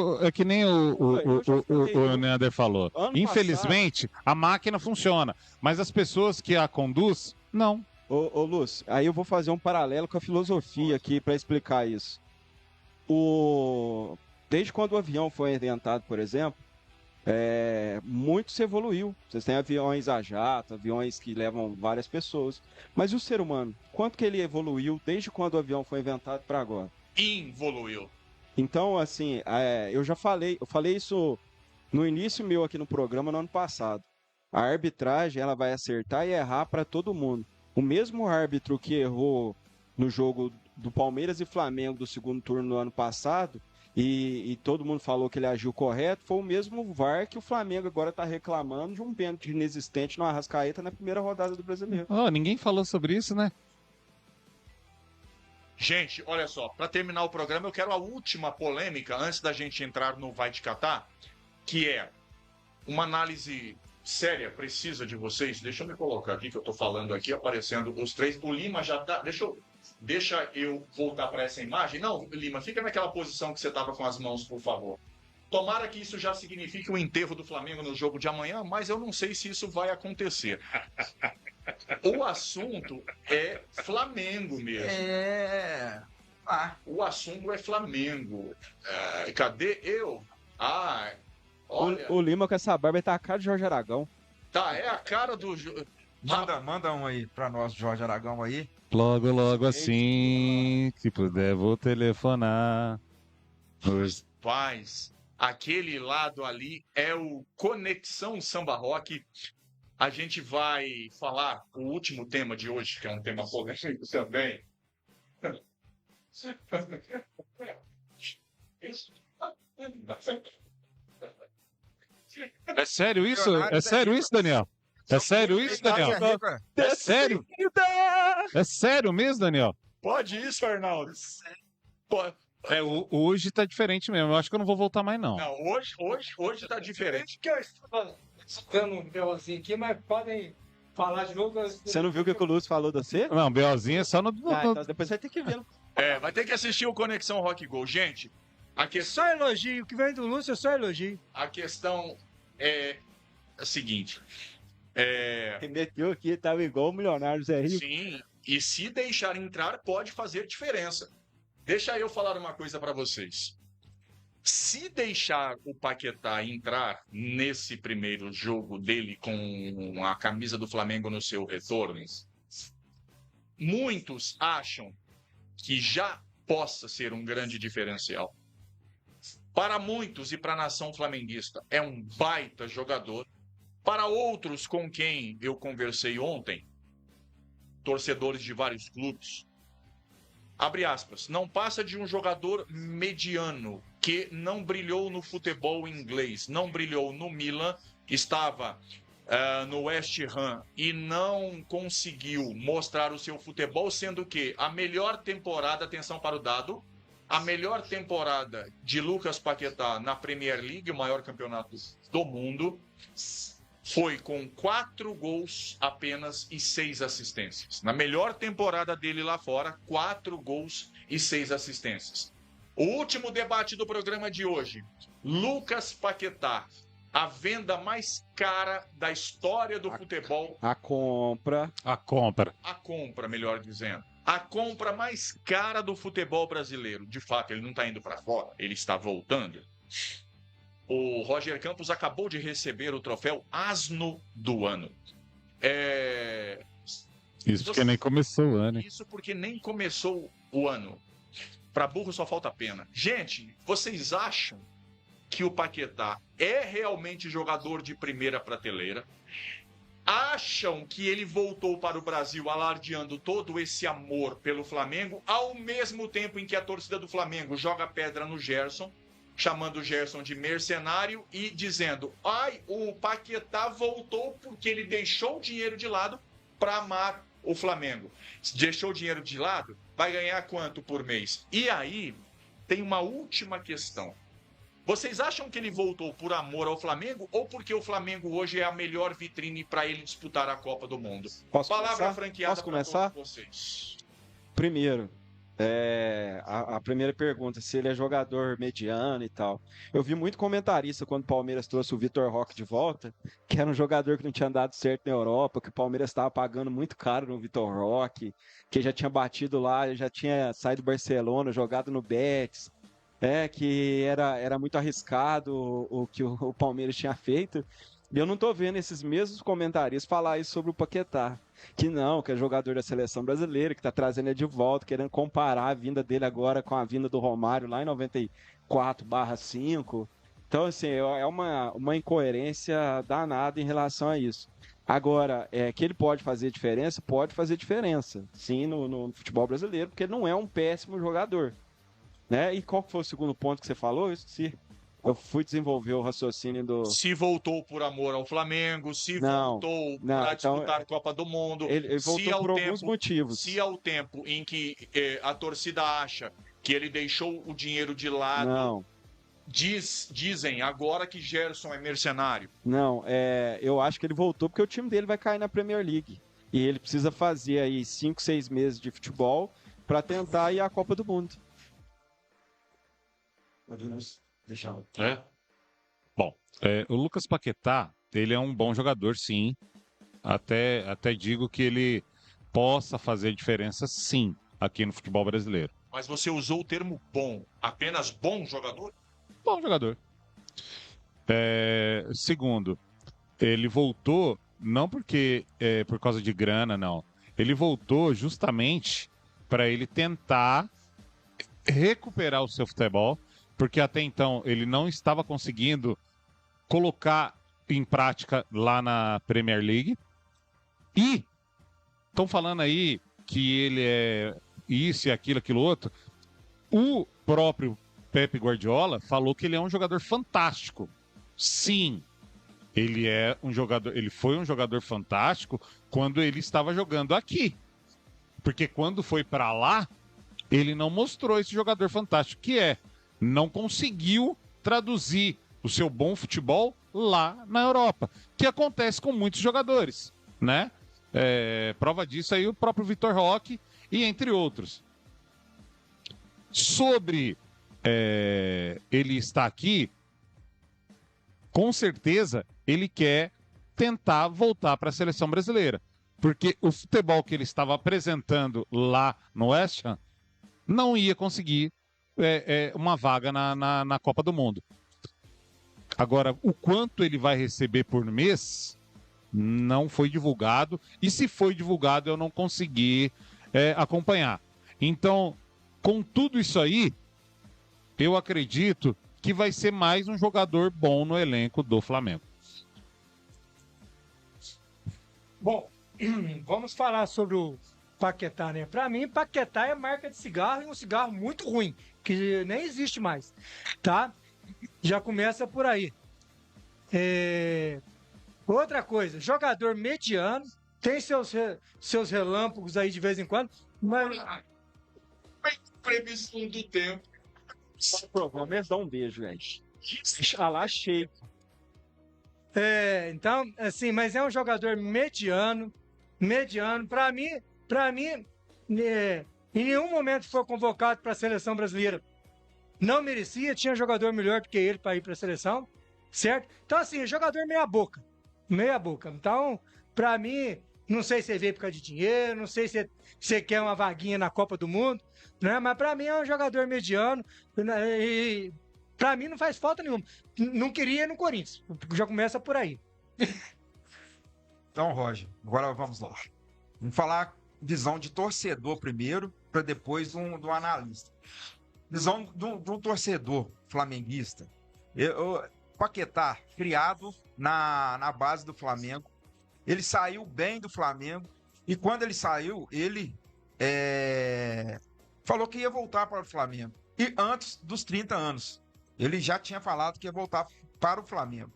o Neander falou. Infelizmente, a máquina funciona, mas as pessoas que a conduz, não. Ô Lúcio, aí eu vou fazer um paralelo com a filosofia aqui para explicar isso. Desde quando o avião foi inventado, por exemplo, muito se evoluiu. Vocês têm aviões a jato, aviões que levam várias pessoas. Mas e o ser humano? Quanto que ele evoluiu desde quando o avião foi inventado para agora? Involuiu. Então, assim, eu falei isso no início meu aqui no programa no ano passado. A arbitragem, ela vai acertar e errar para todo mundo. O mesmo árbitro que errou no jogo do Palmeiras e Flamengo do segundo turno no ano passado, e todo mundo falou que ele agiu correto, foi o mesmo VAR que o Flamengo agora está reclamando de um pênalti inexistente no Arrascaeta na primeira rodada do Brasileiro. Ninguém falou sobre isso, né? Gente, olha só, para terminar o programa, eu quero a última polêmica, antes da gente entrar no Vai Te Catar, que é uma análise séria, precisa de vocês. Deixa eu me colocar aqui, que eu tô falando aqui, aparecendo os três. O Lima já tá... Deixa eu voltar para essa imagem. Não, Lima, fica naquela posição que você tava com as mãos, por favor. Tomara que isso já signifique o enterro do Flamengo no jogo de amanhã, mas eu não sei se isso vai acontecer. O assunto é Flamengo mesmo. O assunto é Flamengo. Cadê eu? Olha. O Lima com essa barba tá a cara de Jorge Aragão. Tá, é a cara do... Manda um aí pra nós, Jorge Aragão aí. Logo assim, se puder, vou telefonar. Paz, aquele lado ali é o Conexão Samba Rock. A gente vai falar o último tema de hoje, que é um tema polêmico também. É sério isso? É sério isso, Daniel? É sério isso, Daniel? É sério? É sério mesmo, Daniel? Pode isso, Arnaldo? Pode. Hoje tá diferente mesmo. Eu acho que eu não vou voltar mais, não. Não, hoje tá diferente. Que eu estou ficando um BOzinho aqui, mas podem falar de novo. Você não viu o que o Lúcio falou de você? Não, BOzinho é só no... Então depois vai ter que ver. Vai ter que assistir o Conexão Rock Go. Gente, Só elogio. O que vem do Lúcio é só elogio. A questão é a seguinte. Ele meteu aqui, tava igual o milionário Zé Rico. Sim, e se deixar entrar, pode fazer diferença. Deixa eu falar uma coisa para vocês. Se deixar o Paquetá entrar nesse primeiro jogo dele com a camisa do Flamengo no seu retorno, muitos acham que já possa ser um grande diferencial. Para muitos e para a nação flamenguista, é um baita jogador. Para outros com quem eu conversei ontem, torcedores de vários clubes, abre aspas, não passa de um jogador mediano que não brilhou no futebol inglês, não brilhou no Milan, estava no West Ham e não conseguiu mostrar o seu futebol, sendo que a melhor temporada, atenção para o dado, a melhor temporada de Lucas Paquetá na Premier League, o maior campeonato do mundo, foi com 4 gols apenas e 6 assistências. Na melhor temporada dele lá fora, 4 gols e 6 assistências. O último debate do programa de hoje, Lucas Paquetá, a venda mais cara da história do futebol. A compra, melhor dizendo. A compra mais cara do futebol brasileiro. De fato, ele não está indo para fora, ele está voltando. O Roger Campos acabou de receber o troféu Asno do Ano. Isso porque nem começou o ano. Isso porque nem começou o ano. Para burro só falta pena. Gente, vocês acham que o Paquetá é realmente jogador de primeira prateleira? Acham que ele voltou para o Brasil alardeando todo esse amor pelo Flamengo, ao mesmo tempo em que a torcida do Flamengo joga pedra no Gerson, chamando o Gerson de mercenário e dizendo: ai, o Paquetá voltou porque ele deixou o dinheiro de lado para amar o Flamengo. Deixou o dinheiro de lado, vai ganhar quanto por mês? E aí, tem uma última questão. Vocês acham que ele voltou por amor ao Flamengo ou porque o Flamengo hoje é a melhor vitrine para ele disputar a Copa do Mundo? Posso Palavra começar? franqueada Posso para começar? todos vocês. Primeiro, a primeira pergunta, se ele é jogador mediano e tal. Eu vi muito comentarista quando o Palmeiras trouxe o Vitor Roque de volta, que era um jogador que não tinha dado certo na Europa, que o Palmeiras estava pagando muito caro no Vitor Roque, que já tinha batido lá, já tinha saído do Barcelona, jogado no Betis, que era muito arriscado o que o Palmeiras tinha feito. E eu não tô vendo esses mesmos comentaristas falar isso sobre o Paquetá. Que é jogador da seleção brasileira, que tá trazendo ele de volta, querendo comparar a vinda dele agora com a vinda do Romário lá em 94/5. Então, assim, é uma incoerência danada em relação a isso. Agora, que ele pode fazer diferença? Pode fazer diferença, sim, no futebol brasileiro, porque ele não é um péssimo jogador. Né? E qual que foi o segundo ponto que você falou? Eu esqueci. Eu fui desenvolver o raciocínio do... Se voltou por amor ao Flamengo, se voltou para disputar a Copa do Mundo. Ele voltou por alguns motivos. Se ao tempo em que a torcida acha que ele deixou o dinheiro de lado, Não. Dizem agora que Gerson é mercenário. Não, eu acho que ele voltou porque o time dele vai cair na Premier League. E ele precisa fazer aí 5, 6 meses de futebol para tentar ir à Copa do Mundo. Bom, o Lucas Paquetá, ele é um bom jogador, sim. Até digo que ele possa fazer diferença, sim, aqui no futebol brasileiro. Mas você usou o termo bom. Apenas bom jogador? Bom jogador. Segundo, ele voltou não porque por causa de grana, não. Ele voltou justamente para ele tentar recuperar o seu futebol, porque até então ele não estava conseguindo colocar em prática lá na Premier League. E estão falando aí que ele é isso e aquilo outro. O próprio Pep Guardiola falou que ele é um jogador fantástico. Sim, ele foi um jogador fantástico quando ele estava jogando aqui. Porque quando foi para lá, ele não mostrou esse jogador fantástico que não conseguiu traduzir o seu bom futebol lá na Europa, que acontece com muitos jogadores, né? Prova disso aí o próprio Vitor Roque e entre outros. Sobre ele estar aqui, com certeza ele quer tentar voltar para a seleção brasileira, porque o futebol que ele estava apresentando lá no West Ham não ia conseguir uma vaga na Copa do Mundo. Agora, o quanto ele vai receber por mês não foi divulgado, e se foi divulgado eu não consegui acompanhar. Então, com tudo isso aí, eu acredito que vai ser mais um jogador bom no elenco do Flamengo. Bom, vamos falar sobre o Paquetá, né? Para mim, Paquetá é marca de cigarro e um cigarro muito ruim. que nem existe mais, tá? Já começa por aí. Outra coisa, jogador mediano, tem seus relâmpagos aí de vez em quando, mas... Previsão do tempo. Vamos dar um beijo, gente. Alá cheio. Então, assim, mas é um jogador mediano. Para mim, em nenhum momento foi convocado para a seleção brasileira. Não merecia, tinha jogador melhor do que ele para ir para a seleção, certo? Então, assim, jogador meia boca. Então, para mim, não sei se veio por causa de dinheiro, não sei se você quer uma vaguinha na Copa do Mundo, né? Mas para mim é um jogador mediano e para mim não faz falta nenhuma. Não queria ir no Corinthians, já começa por aí. Então, Roger, agora vamos lá. Vamos falar visão de torcedor primeiro, para depois do analista. Visão do torcedor flamenguista. Paquetá, criado na base do Flamengo, ele saiu bem do Flamengo, e quando ele saiu, ele falou que ia voltar para o Flamengo. E antes dos 30 anos, ele já tinha falado que ia voltar para o Flamengo.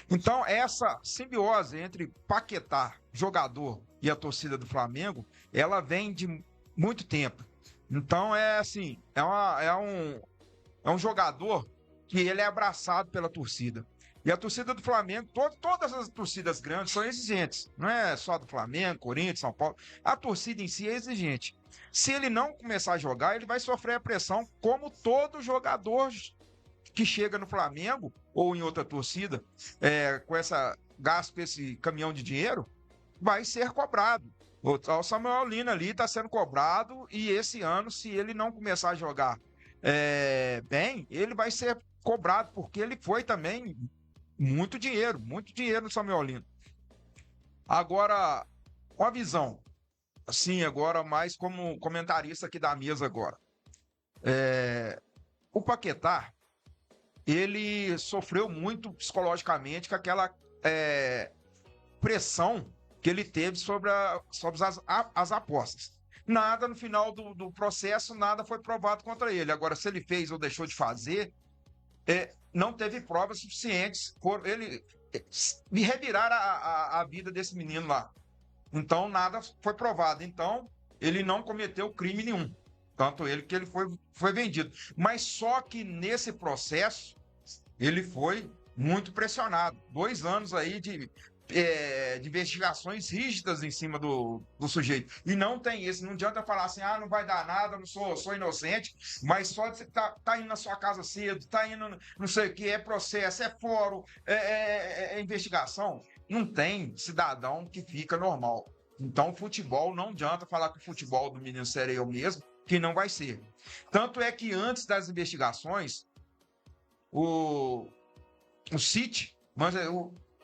Então, essa simbiose entre Paquetá, jogador, e a torcida do Flamengo, ela vem de muito tempo. Então, é um jogador que ele é abraçado pela torcida. E a torcida do Flamengo, todas as torcidas grandes são exigentes. Não é só do Flamengo, Corinthians, São Paulo. A torcida em si é exigente. Se ele não começar a jogar, ele vai sofrer a pressão, como todo jogador que chega no Flamengo ou em outra torcida, com gasto esse caminhão de dinheiro, vai ser cobrado. O Samuel Lino ali está sendo cobrado, e esse ano, se ele não começar a jogar bem, ele vai ser cobrado, porque ele foi também muito dinheiro no Samuel Lino. Agora, uma visão, assim, agora mais como comentarista aqui da mesa agora. O Paquetá, ele sofreu muito psicologicamente com aquela pressão que ele teve sobre as apostas. Nada no final do processo, nada foi provado contra ele. Agora, se ele fez ou deixou de fazer, não teve provas suficientes por ele revirar a vida desse menino lá. Então, nada foi provado. Então, ele não cometeu crime nenhum. Tanto ele que ele foi vendido. Mas só que nesse processo, ele foi muito pressionado. 2 anos aí de investigações rígidas em cima do sujeito. E não tem isso. Não adianta falar assim, não vai dar nada, não sou inocente, mas só de você tá indo na sua casa cedo, tá indo não sei o que, é processo, é fórum, é investigação. Não tem cidadão que fica normal. Então, futebol, não adianta falar que o futebol do menino seria eu mesmo, que não vai ser. Tanto é que antes das investigações, o City, mas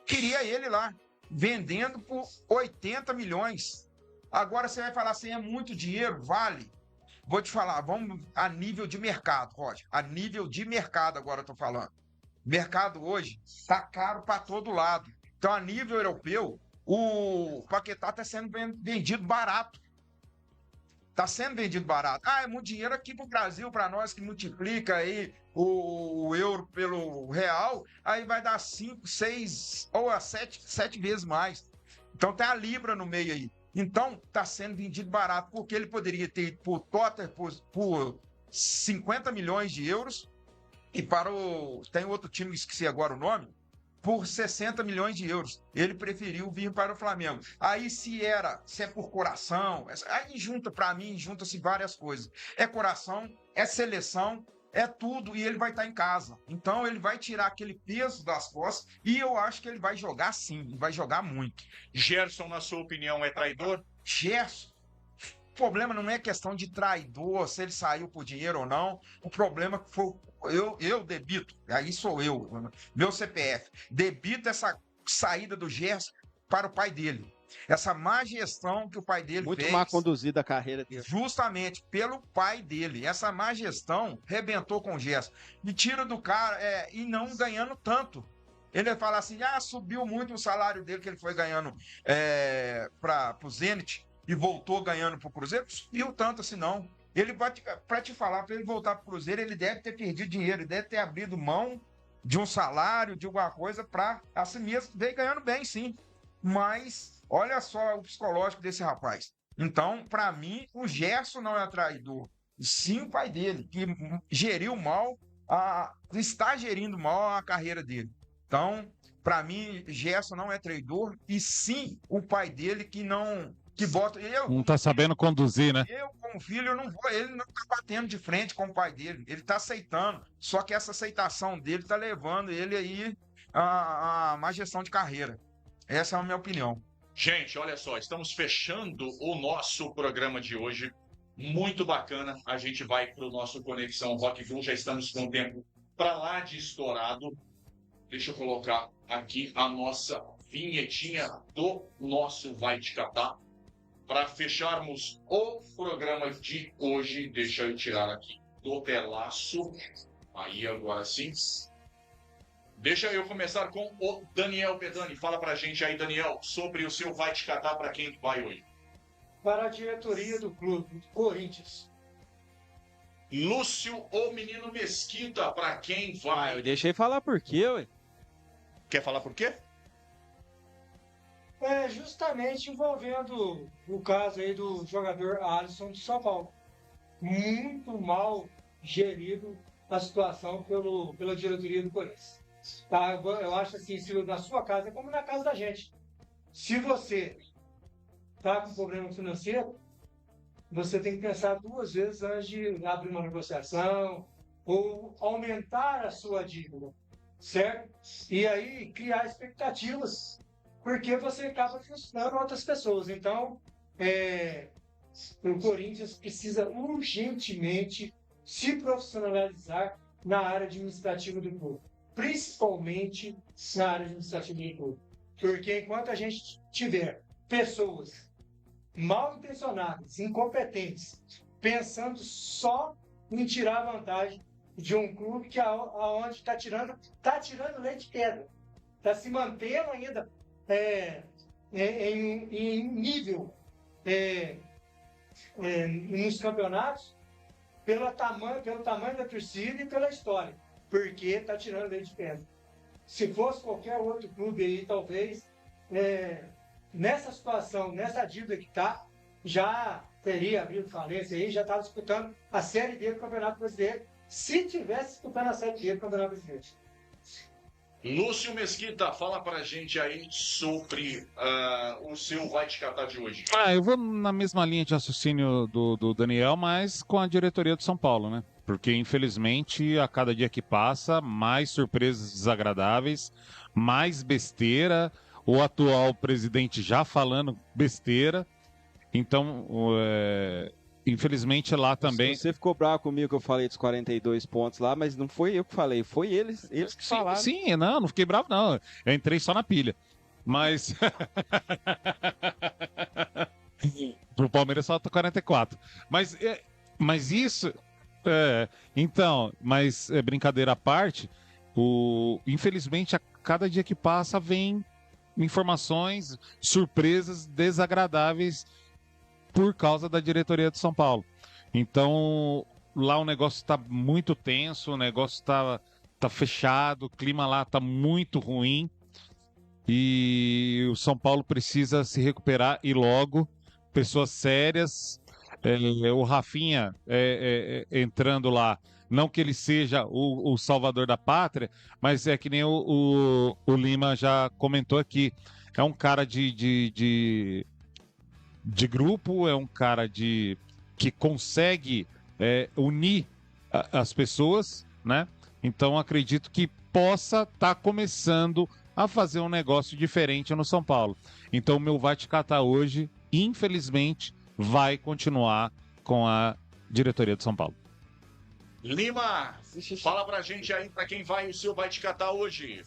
queria ele lá, vendendo por 80 milhões. Agora você vai falar assim, é muito dinheiro? Vale. Vou te falar, vamos a nível de mercado, Roger. A nível de mercado agora eu tô falando. Mercado hoje tá caro para todo lado. Então, a nível europeu, o Paquetá está sendo vendido barato. Está sendo vendido barato. É muito dinheiro aqui para o Brasil, para nós, que multiplica aí o euro pelo real, aí vai dar 5, 6 ou 7 vezes mais. Então tem a Libra no meio aí. Então está sendo vendido barato, porque ele poderia ter ido por Tottenham por 50 milhões de euros e tem outro time, esqueci agora o nome, por 60 milhões de euros. Ele preferiu vir para o Flamengo. Aí se é por coração, aí junta-se várias coisas. É coração, é seleção, é tudo, e ele vai estar em casa. Então ele vai tirar aquele peso das costas, e eu acho que ele vai jogar sim, vai jogar muito. Gerson, na sua opinião, é traidor? Gerson, o problema não é questão de traidor, se ele saiu por dinheiro ou não. O problema foi eu debito, aí sou eu, meu CPF, debito essa saída do Gerson para o pai dele. Essa má gestão que o pai dele muito fez. Muito má conduzida a carreira dele. Justamente pelo pai dele. Essa má gestão rebentou com o Gerson. E tira do cara, e não ganhando tanto. Ele fala assim, subiu muito o salário dele que ele foi ganhando para o Zenit e voltou ganhando para o Cruzeiro. Subiu tanto assim não. Ele para te falar, para ele voltar para o Cruzeiro, ele deve ter perdido dinheiro, ele deve ter abrido mão de um salário, de alguma coisa, para assim mesmo, veio ganhando bem, sim. Mas olha só o psicológico desse rapaz. Então, para mim, o Gerson não é traidor. Sim, o pai dele, que geriu mal, está gerindo mal a carreira dele. Então, para mim, Gerson não é traidor, e sim o pai dele que bota. Não tá sabendo conduzir, né? Eu, como filho, eu não vou. Ele não tá batendo de frente com o pai dele. Ele tá aceitando. Só que essa aceitação dele tá levando ele aí a má gestão de carreira. Essa é a minha opinião. Gente, olha só, estamos fechando o nosso programa de hoje. Muito bacana. A gente vai para o nosso Conexão Rock Flu. Já estamos com o tempo para lá de estourado. Deixa eu colocar aqui a nossa vinhetinha do nosso Vai Te Catar. Para fecharmos o programa de hoje, deixa eu tirar aqui do telaço. Aí, agora sim. Deixa eu começar com o Daniel Pedani. Fala pra gente aí, Daniel, sobre o seu Vai Te Catar, para quem vai hoje. Para a diretoria do clube, do Corinthians. Lúcio, o menino Mesquita, para quem vai. Eu deixei falar por quê, ué? Quer falar por quê? É justamente envolvendo o caso aí do jogador Alisson de São Paulo. Muito mal gerido a situação pela diretoria do Corinthians. Tá? Eu acho assim, se na sua casa é como na casa da gente. Se você está com problema financeiro, você tem que pensar 2 vezes antes de abrir uma negociação ou aumentar a sua dívida, certo? E aí criar expectativas, porque você acaba frustrando outras pessoas. Então, o Corinthians precisa urgentemente se profissionalizar na área administrativa do clube, principalmente na área administrativa do clube. Porque enquanto a gente tiver pessoas mal intencionadas, incompetentes, pensando só em tirar vantagem de um clube que aonde está tirando leite de pedra, está se mantendo ainda em nível nos campeonatos pelo tamanho da torcida e pela história, porque está tirando leite de pedra. Se fosse qualquer outro clube aí, talvez nessa situação, nessa dívida que está, já teria abrido falência aí, já estava disputando a Série D do Campeonato Brasileiro, se tivesse disputando a Série D do Campeonato Brasileiro. Lúcio Mesquita, fala pra gente aí sobre o seu Vai Te Catar de hoje. Eu vou na mesma linha de raciocínio do Daniel, mas com a diretoria do São Paulo, né? Porque, infelizmente, a cada dia que passa, mais surpresas desagradáveis, mais besteira, o atual presidente já falando besteira. Então, infelizmente, lá também... Você ficou bravo comigo que eu falei dos 42 pontos lá, mas não foi eu que falei, foi eles que falaram. Sim, não fiquei bravo, não. Eu entrei só na pilha. Mas... Pro Palmeiras falta 44. Mas isso... então, mas brincadeira à parte, infelizmente, a cada dia que passa vem informações, surpresas desagradáveis por causa da diretoria de São Paulo. Então, lá o negócio está muito tenso, o negócio está fechado, o clima lá está muito ruim e o São Paulo precisa se recuperar e logo, pessoas sérias, o Rafinha entrando lá, não que ele seja o salvador da pátria, mas é que nem o Lima já comentou aqui, é um cara de grupo, é um cara que consegue unir as pessoas, né? Então acredito que possa estar começando a fazer um negócio diferente no São Paulo. Então o meu Vai Te Catar hoje, infelizmente, vai continuar com a diretoria de São Paulo. Lima, fala pra gente aí, pra quem vai o seu Vai Te Catar hoje.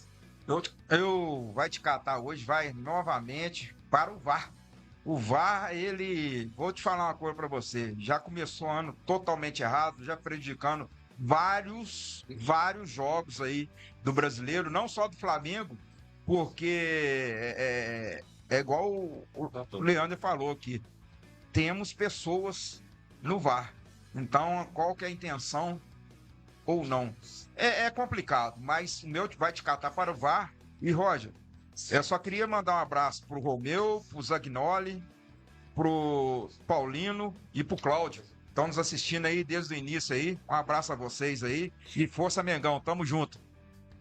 Eu Vai Te Catar hoje vai novamente para o VAR. O VAR, vou te falar uma coisa para você, já começou o ano totalmente errado, já prejudicando vários jogos aí do brasileiro, não só do Flamengo, porque é igual o Leandro falou aqui, temos pessoas no VAR. Então, qual que é a intenção ou não? É complicado, mas o meu vai te catar para o VAR. E, Roger, eu só queria mandar um abraço pro Romeu, pro Zagnoli, pro Paulino e pro Cláudio. Estão nos assistindo aí desde o início aí. Um abraço a vocês aí. E força, Mengão. Tamo junto.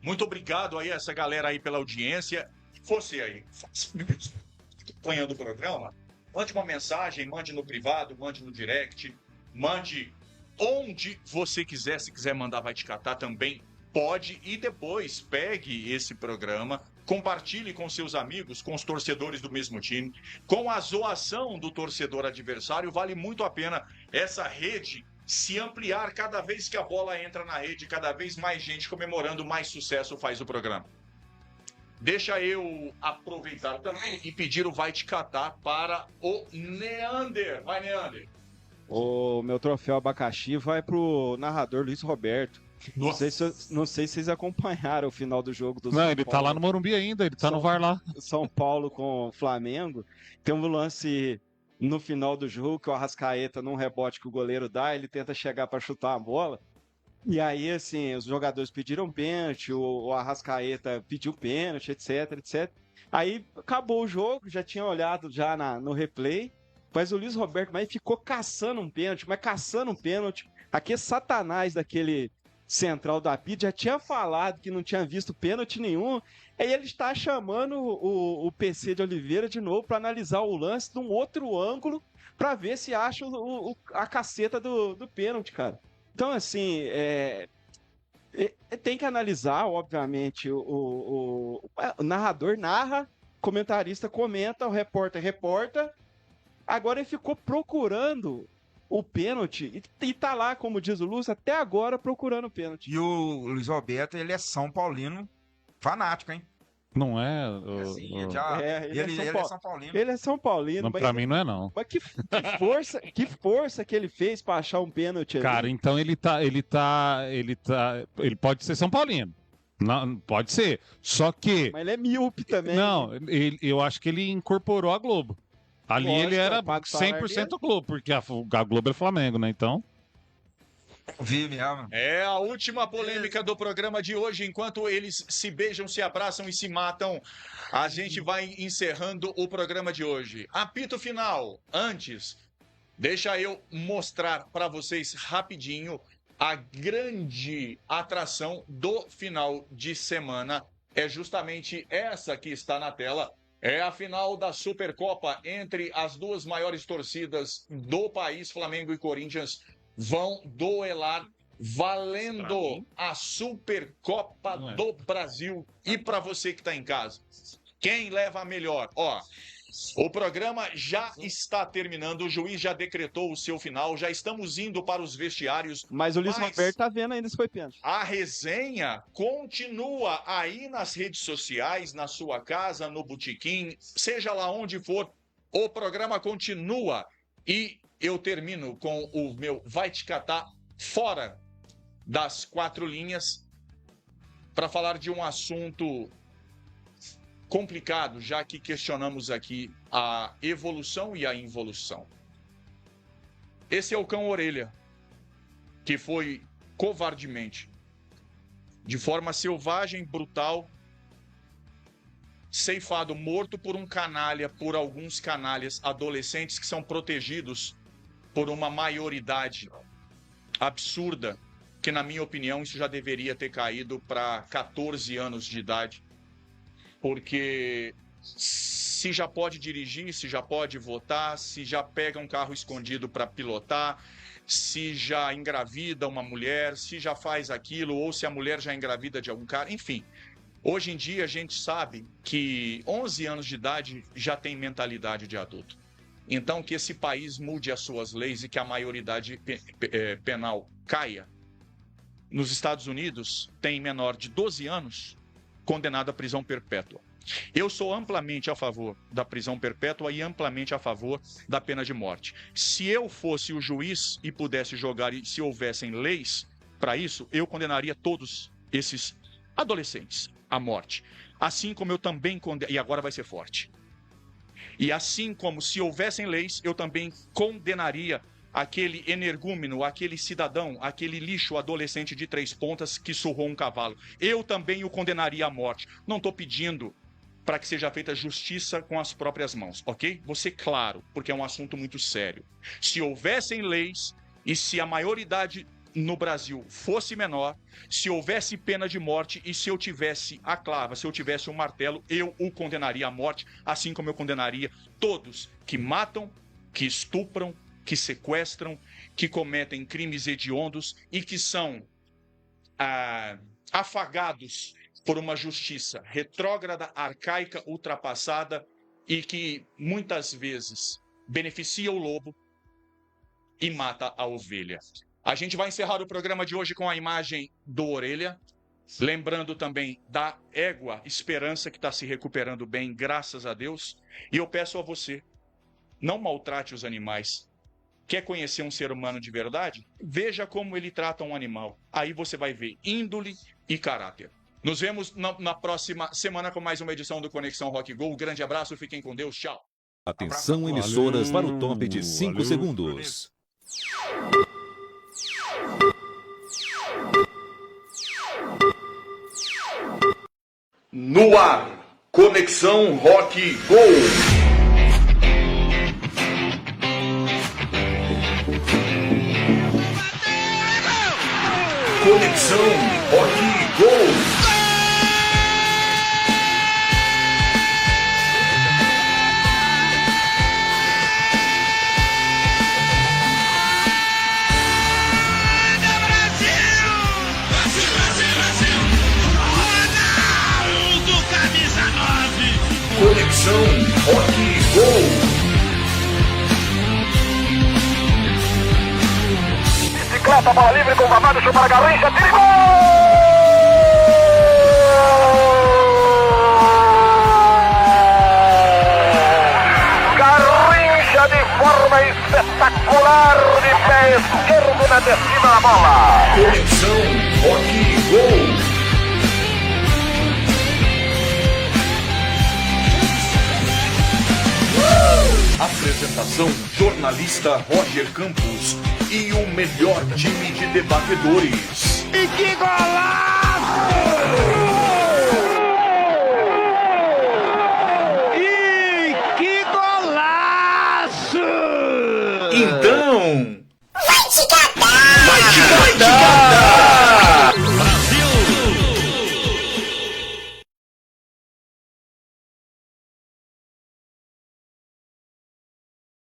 Muito obrigado aí a essa galera aí pela audiência. Você aí, acompanhando o programa, mande uma mensagem, mande no privado, mande no direct, mande onde você quiser. Se quiser mandar Vai Te Catar também pode. E depois pegue esse programa, compartilhe com seus amigos, com os torcedores do mesmo time, com a zoação do torcedor adversário. Vale muito a pena essa rede se ampliar cada vez que a bola entra na rede, cada vez mais gente comemorando, mais sucesso faz o programa. Deixa eu aproveitar também e pedir o Vai Te Catar para o Neander. Vai, Neander. O meu troféu abacaxi vai pro narrador Luiz Roberto. Não sei se vocês acompanharam o final do jogo do São Não, Paulo. ele tá lá no Morumbi ainda, ele tá no VAR lá. São Paulo com o Flamengo. Tem um lance no final do jogo que o Arrascaeta, num rebote que o goleiro dá, ele tenta chegar para chutar a bola. E aí, assim, os jogadores pediram pênalti, o Arrascaeta pediu pênalti, etc, etc. Aí acabou o jogo, já tinha olhado já no replay, mas o Luiz Roberto ficou caçando um pênalti, Aquele satanás daquele central da PID já tinha falado que não tinha visto pênalti nenhum. Aí ele está chamando o PC de Oliveira de novo para analisar o lance de um outro ângulo para ver se acha a caceta do pênalti, cara. Então, assim, tem que analisar, obviamente, o narrador narra, o comentarista comenta, o repórter reporta. Agora ele ficou procurando o pênalti e tá lá, como diz o Lúcio, até agora procurando o pênalti. E o Luiz Roberto, ele é São Paulino fanático, hein? Não é? Ele é São Paulino. Ele é São Paulino. Não, pra mim não é, não. Mas que força que ele fez pra achar um pênalti ali. Cara, então ele pode ser São Paulino. Não, pode ser. Só que. Mas ele é míope também. Não, eu acho que ele incorporou a Globo. Ali Lógico, ele era paga o salário 100% Globo, porque a Globo é Flamengo, né? Então. Vi mesmo. É a última polêmica do programa de hoje. Enquanto eles se beijam, se abraçam e se matam, a gente vai encerrando o programa de hoje. Apito final. Antes, deixa eu mostrar para vocês rapidinho a grande atração do final de semana. É justamente essa que está na tela. É a final da Supercopa entre as duas maiores torcidas do país, Flamengo e Corinthians. Vão duelar valendo a Supercopa do Brasil. E para você que está em casa, quem leva a melhor? Ó, o programa já está terminando, o juiz já decretou o seu final, já estamos indo para os vestiários. Mas o Luiz Roberto tá vendo ainda se foi pênalti. A resenha continua aí nas redes sociais, na sua casa, no botequim, seja lá onde for, o programa continua. E eu termino com o meu Vai Te Catar fora das quatro linhas para falar de um assunto complicado, já que questionamos aqui a evolução e a involução. Esse é o cão orelha, que foi covardemente, de forma selvagem, brutal, ceifado, morto por um canalha, por alguns canalhas adolescentes que são protegidos por uma maioridade absurda, que na minha opinião isso já deveria ter caído para 14 anos de idade, porque se já pode dirigir, se já pode votar, se já pega um carro escondido para pilotar, se já engravida uma mulher, se já faz aquilo, ou se a mulher já engravida de algum cara, enfim. Hoje em dia a gente sabe que 11 anos de idade já tem mentalidade de adulto. Então que esse país mude as suas leis e que a maioridade penal caia. Nos Estados Unidos tem menor de 12 anos condenado à prisão perpétua. Eu sou amplamente a favor da prisão perpétua e amplamente a favor da pena de morte. Se eu fosse o juiz e pudesse jogar, e se houvessem leis para isso, eu condenaria todos esses adolescentes à morte. Assim como eu também e agora vai ser forte. E assim como se houvessem leis, eu também condenaria aquele energúmeno, aquele cidadão, aquele lixo adolescente de 3 pontas que surrou um cavalo. Eu também o condenaria à morte. Não estou pedindo para que seja feita justiça com as próprias mãos, ok? Vou ser claro, porque é um assunto muito sério. Se houvessem leis e se a maioridade no Brasil fosse menor, se houvesse pena de morte e se eu tivesse a clava, se eu tivesse um martelo, eu o condenaria à morte, assim como eu condenaria todos que matam, que estupram, que sequestram, que cometem crimes hediondos e que são afagados por uma justiça retrógrada, arcaica, ultrapassada e que muitas vezes beneficia o lobo e mata a ovelha. A gente vai encerrar o programa de hoje com a imagem do Orelha, lembrando também da égua Esperança, que está se recuperando bem, graças a Deus. E eu peço a você, não maltrate os animais. Quer conhecer um ser humano de verdade? Veja como ele trata um animal. Aí você vai ver índole e caráter. Nos vemos na próxima semana com mais uma edição do Conexão Rock Go. Um grande abraço, fiquem com Deus, tchau. Atenção, emissoras, para o top de 5 segundos. No ar, Conexão Rock Go. Conexão Rock Go. Conexão Rock Go. Bicicleta, bola livre com o Vavado, chupa a Garrincha, tira e gol! Garrincha de forma espetacular, de pé esquerdo na descida da bola. Conexão Rock Go. Apresentação: jornalista Roger Campos e o melhor time de debatedores. E que golaço! E que golaço! Então, Vai te catar! vai te catar!